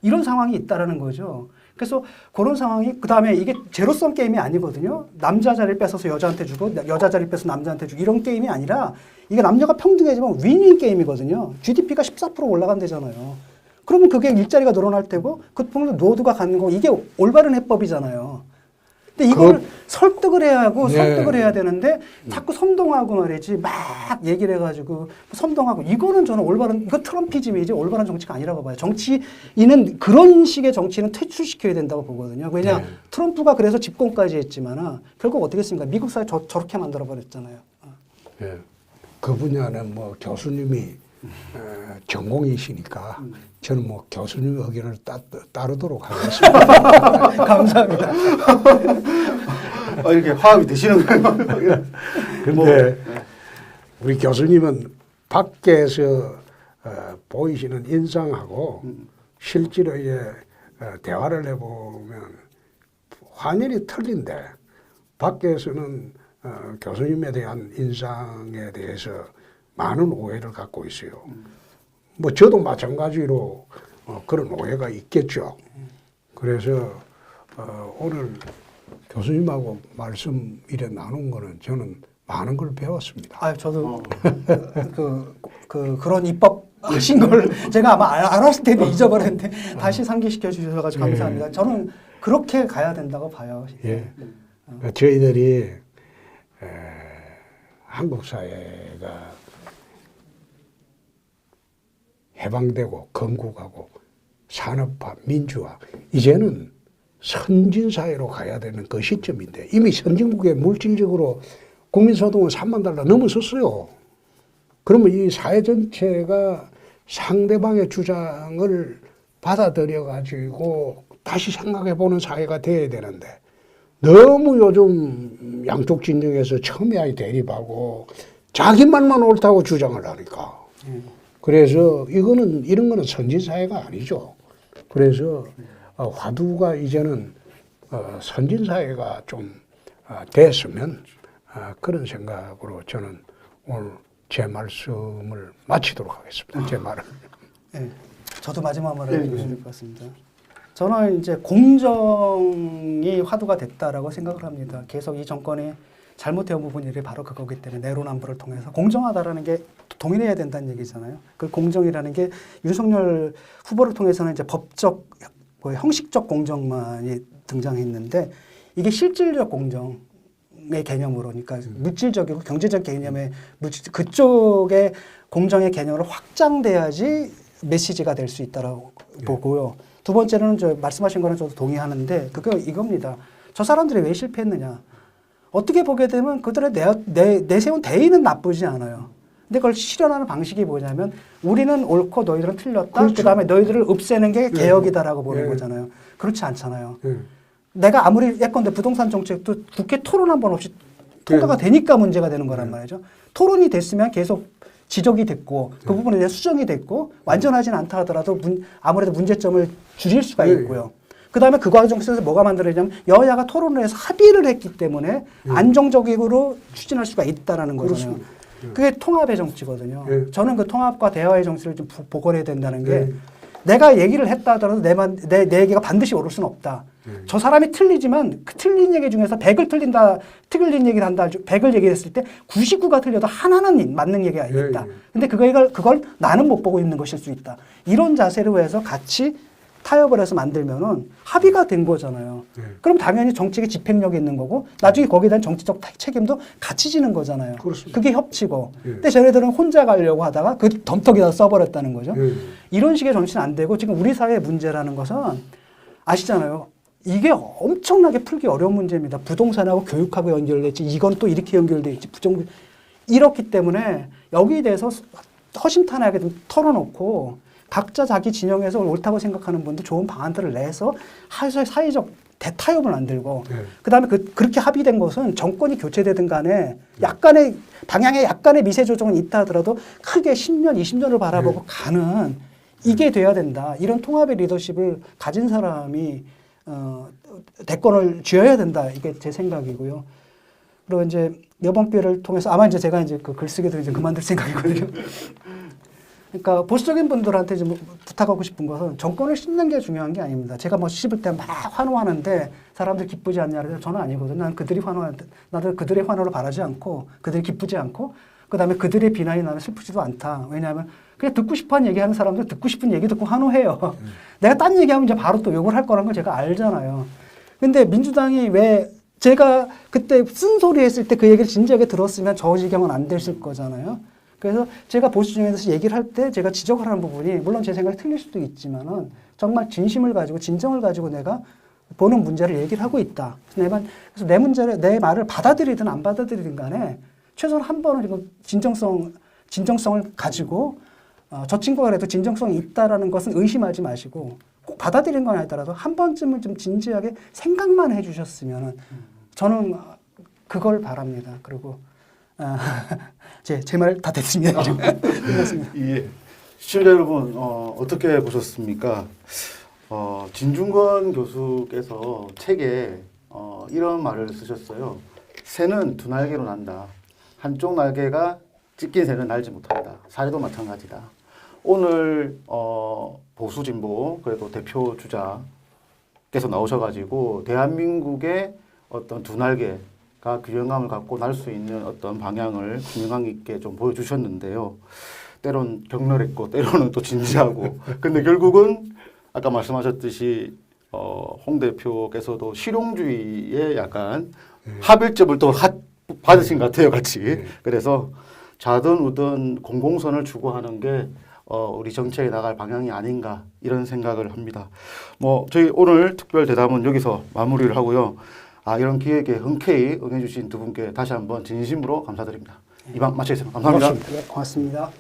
이런 상황이 있다라는 거죠. 그래서 그런 상황이 그다음에 이게 제로섬 게임이 아니거든요. 남자 자리를 뺏어서 여자한테 주고 여자 자리를 뺏어서 남자한테 주고 이런 게임이 아니라 이게 남녀가 평등해지면 윈윈 게임이거든요. GDP가 14% 올라간대잖아요. 그러면 그게 일자리가 늘어날 테고 그 통해서 노드가 가는 거 이게 올바른 해법이잖아요. 근데 이거를 설득을 해야 하고 설득을 해야 되는데 자꾸 선동하고 말이지 막 얘기를 해가지고 선동하고 이거는 저는 올바른 이거 트럼피즘이지 올바른 정치가 아니라고 봐요. 정치인은 그런 식의 정치는 퇴출시켜야 된다고 보거든요. 왜냐 트럼프가 그래서 집권까지 했지만 결국 어떻게 했습니까? 미국 사회 저렇게 만들어 버렸잖아요. 예. 그 분야는 뭐 교수님이 전공이시니까 저는 뭐 교수님 의견을 따르도록 하겠습니다. 감사합니다. 이렇게 화합이 되시는 거예요. 근데 우리 교수님은 밖에서 보이시는 인상하고 실제로 이제 대화를 해보면 완전히 틀린데 밖에서는 교수님에 대한 인상에 대해서 많은 오해를 갖고 있어요. 뭐 저도 마찬가지로 그런 오해가 있겠죠. 그래서 오늘 교수님하고 말씀 이래 나눈 거는 저는 많은 걸 배웠습니다. 아, 저도 그런 입법 하신 걸 제가 아마 알았을 텐데 잊어버렸는데 다시 상기시켜 주셔서 감사합니다. 저는 그렇게 가야 된다고 봐요. 예. 저희들이 한국 사회가 해방되고 건국하고 산업화, 민주화 이제는 선진 사회로 가야 되는 그 시점인데 이미 선진국에 물질적으로 국민소득은 $30,000 넘어섰어요. 그러면 이 사회 전체가 상대방의 주장을 받아들여 가지고 다시 생각해 보는 사회가 돼야 되는데 너무 요즘 양쪽 진영에서 첨예하게 대립하고 자기 말만 옳다고 주장을 하니까 그래서 이런 거는 선진 사회가 아니죠. 그래서 화두가 이제는 선진 사회가 좀 됐으면 그런 생각으로 저는 오늘 제 말씀을 마치도록 하겠습니다. 제 말을. 네, 저도 마지막 말을 드려야 될 것 같습니다. 저는 이제 공정이 화두가 됐다라고 생각을 합니다. 계속 이 정권이 잘못해온 부분이 바로 그거기 때문에 내로남불을 통해서 공정하다라는 게 동일해야 된다는 얘기잖아요. 그 공정이라는 게 윤석열 후보를 통해서는 이제 법적, 형식적 공정만이 등장했는데 이게 실질적 공정의 개념으로, 그러니까 물질적이고 경제적 개념의 그쪽의 공정의 개념으로 확장돼야지 메시지가 될 수 있다라고 보고요. 두 번째로는 저 말씀하신 거는 저도 동의하는데 그거 이겁니다. 저 사람들이 왜 실패했느냐? 어떻게 보게 되면 그들의 내세운 대의는 나쁘지 않아요. 근데 그걸 실현하는 방식이 뭐냐면 우리는 옳고 너희들은 틀렸다. 그렇죠. 그다음에 너희들을 없애는 게 개혁이다라고 보는 거잖아요. 그렇지 않잖아요. 내가 아무리 예컨대 부동산 정책도 국회 토론 한 번 없이 통과가 되니까 문제가 되는 거란 말이죠. 토론이 됐으면 계속 지적이 됐고 그 부분에 대해 수정이 됐고 완전하진 않다 하더라도 아무래도 문제점을 줄일 수가 있고요. 그다음에 그 과정 속에서 뭐가 만들어지냐면 여야가 토론을 해서 합의를 했기 때문에 안정적으로 추진할 수가 있다라는 거잖아요. 그렇습니다. 그게 통합의 정치거든요. 저는 그 통합과 대화의 정치를 좀 복원해야 된다는 게 내가 얘기를 했다 하더라도 내 얘기가 반드시 옳을 수는 없다. 저 사람이 틀리지만 그 틀린 얘기 중에서 100을 틀린 얘기를 한다. 100을 얘기했을 때 99가 틀려도 하나는 맞는 얘기가 있다. 근데 그걸 나는 못 보고 있는 것일 수 있다. 이런 자세로 해서 같이 타협을 해서 만들면은 합의가 된 거잖아요. 그럼 당연히 정책에 집행력이 있는 거고 나중에 거기에 대한 정치적 책임도 같이 지는 거잖아요. 그렇습니다. 그게 협치고. 근데 쟤네들은 혼자 가려고 하다가 그 덤터기다 써버렸다는 거죠. 이런 식의 정치는 안 되고 지금 우리 사회의 문제라는 것은 아시잖아요. 이게 엄청나게 풀기 어려운 문제입니다. 부동산하고 교육하고 연결됐지 이건 또 이렇게 연결돼 있지 이렇기 때문에 여기에 대해서 허심탄회하게 좀 털어놓고 각자 자기 진영에서 옳다고 생각하는 분도 좋은 방안들을 내서 사회적 대타협을 만들고 그다음에 그렇게 합의된 것은 정권이 교체되든 간에 약간의 방향에 약간의 미세 조정은 있다 하더라도 크게 10년, 20년을 바라보고 가는 이게 돼야 된다. 이런 통합의 리더십을 가진 사람이 대권을 쥐어야 된다. 이게 제 생각이고요. 그리고 이제 이번 기회를 통해서 아마 이제 제가 이제 그 글쓰기도 이제 그만둘 생각이거든요. 그러니까 보수적인 분들한테 좀 부탁하고 싶은 것은 정권을 씹는 게 중요한 게 아닙니다. 제가 뭐 씹을 때 막 환호하는데 사람들 기쁘지 않냐 그래서 저는 아니거든요. 나는 나도 그들의 환호를 바라지 않고 그들이 기쁘지 않고 그다음에 그들의 비난이 나는 슬프지도 않다. 왜냐하면 그냥 듣고 싶어하는 얘기하는 사람들 듣고 싶은 얘기 듣고 환호해요. 내가 딴 얘기하면 이제 바로 또 욕을 할 거라는 걸 제가 알잖아요. 근데 민주당이 왜 제가 그때 쓴소리 했을 때 그 얘기를 진지하게 들었으면 저 지경은 안 됐을 거잖아요. 그래서 제가 보수 중에서 얘기를 할 때 제가 지적을 하는 부분이 물론 제 생각이 틀릴 수도 있지만은 정말 진심을 가지고 진정을 가지고 내가 보는 문제를 얘기를 하고 있다. 그래서 내 말을 받아들이든 안 받아들이든 간에 최소한 한 번은 지금 진정성을 가지고 저 친구가 그래도 진정성이 있다라는 것은 의심하지 마시고 꼭 받아들이는 건 아니더라도 한 번쯤은 좀 진지하게 생각만 해주셨으면 저는 그걸 바랍니다. 그리고 제 말 다 됐습니다. 끝났습니다. 예. 시청자 여러분 어떻게 보셨습니까? 진중권 교수께서 책에 이런 말을 쓰셨어요. 새는 두 날개로 난다. 한쪽 날개가 찢긴 새는 날지 못한다. 사회도 마찬가지다. 오늘 보수 진보 그래도 대표 주자께서 나오셔가지고 대한민국의 어떤 두 날개가 균형감을 갖고 날 수 있는 어떤 방향을 균형감 있게 좀 보여주셨는데요. 때론 격렬했고 때로는 또 진지하고 근데 결국은 아까 말씀하셨듯이 홍 대표께서도 실용주의에 약간 합일점을 또 받으신 것 같아요, 같이. 그래서 좌든 우든 공공선을 추구하는 게 우리 정치에 나갈 방향이 아닌가 이런 생각을 합니다. 뭐 저희 오늘 특별 대담은 여기서 마무리를 하고요. 이런 기획에 흔쾌히 응해주신 두 분께 다시 한번 진심으로 감사드립니다. 이방 마치겠습니다. 감사합니다. 고맙습니다.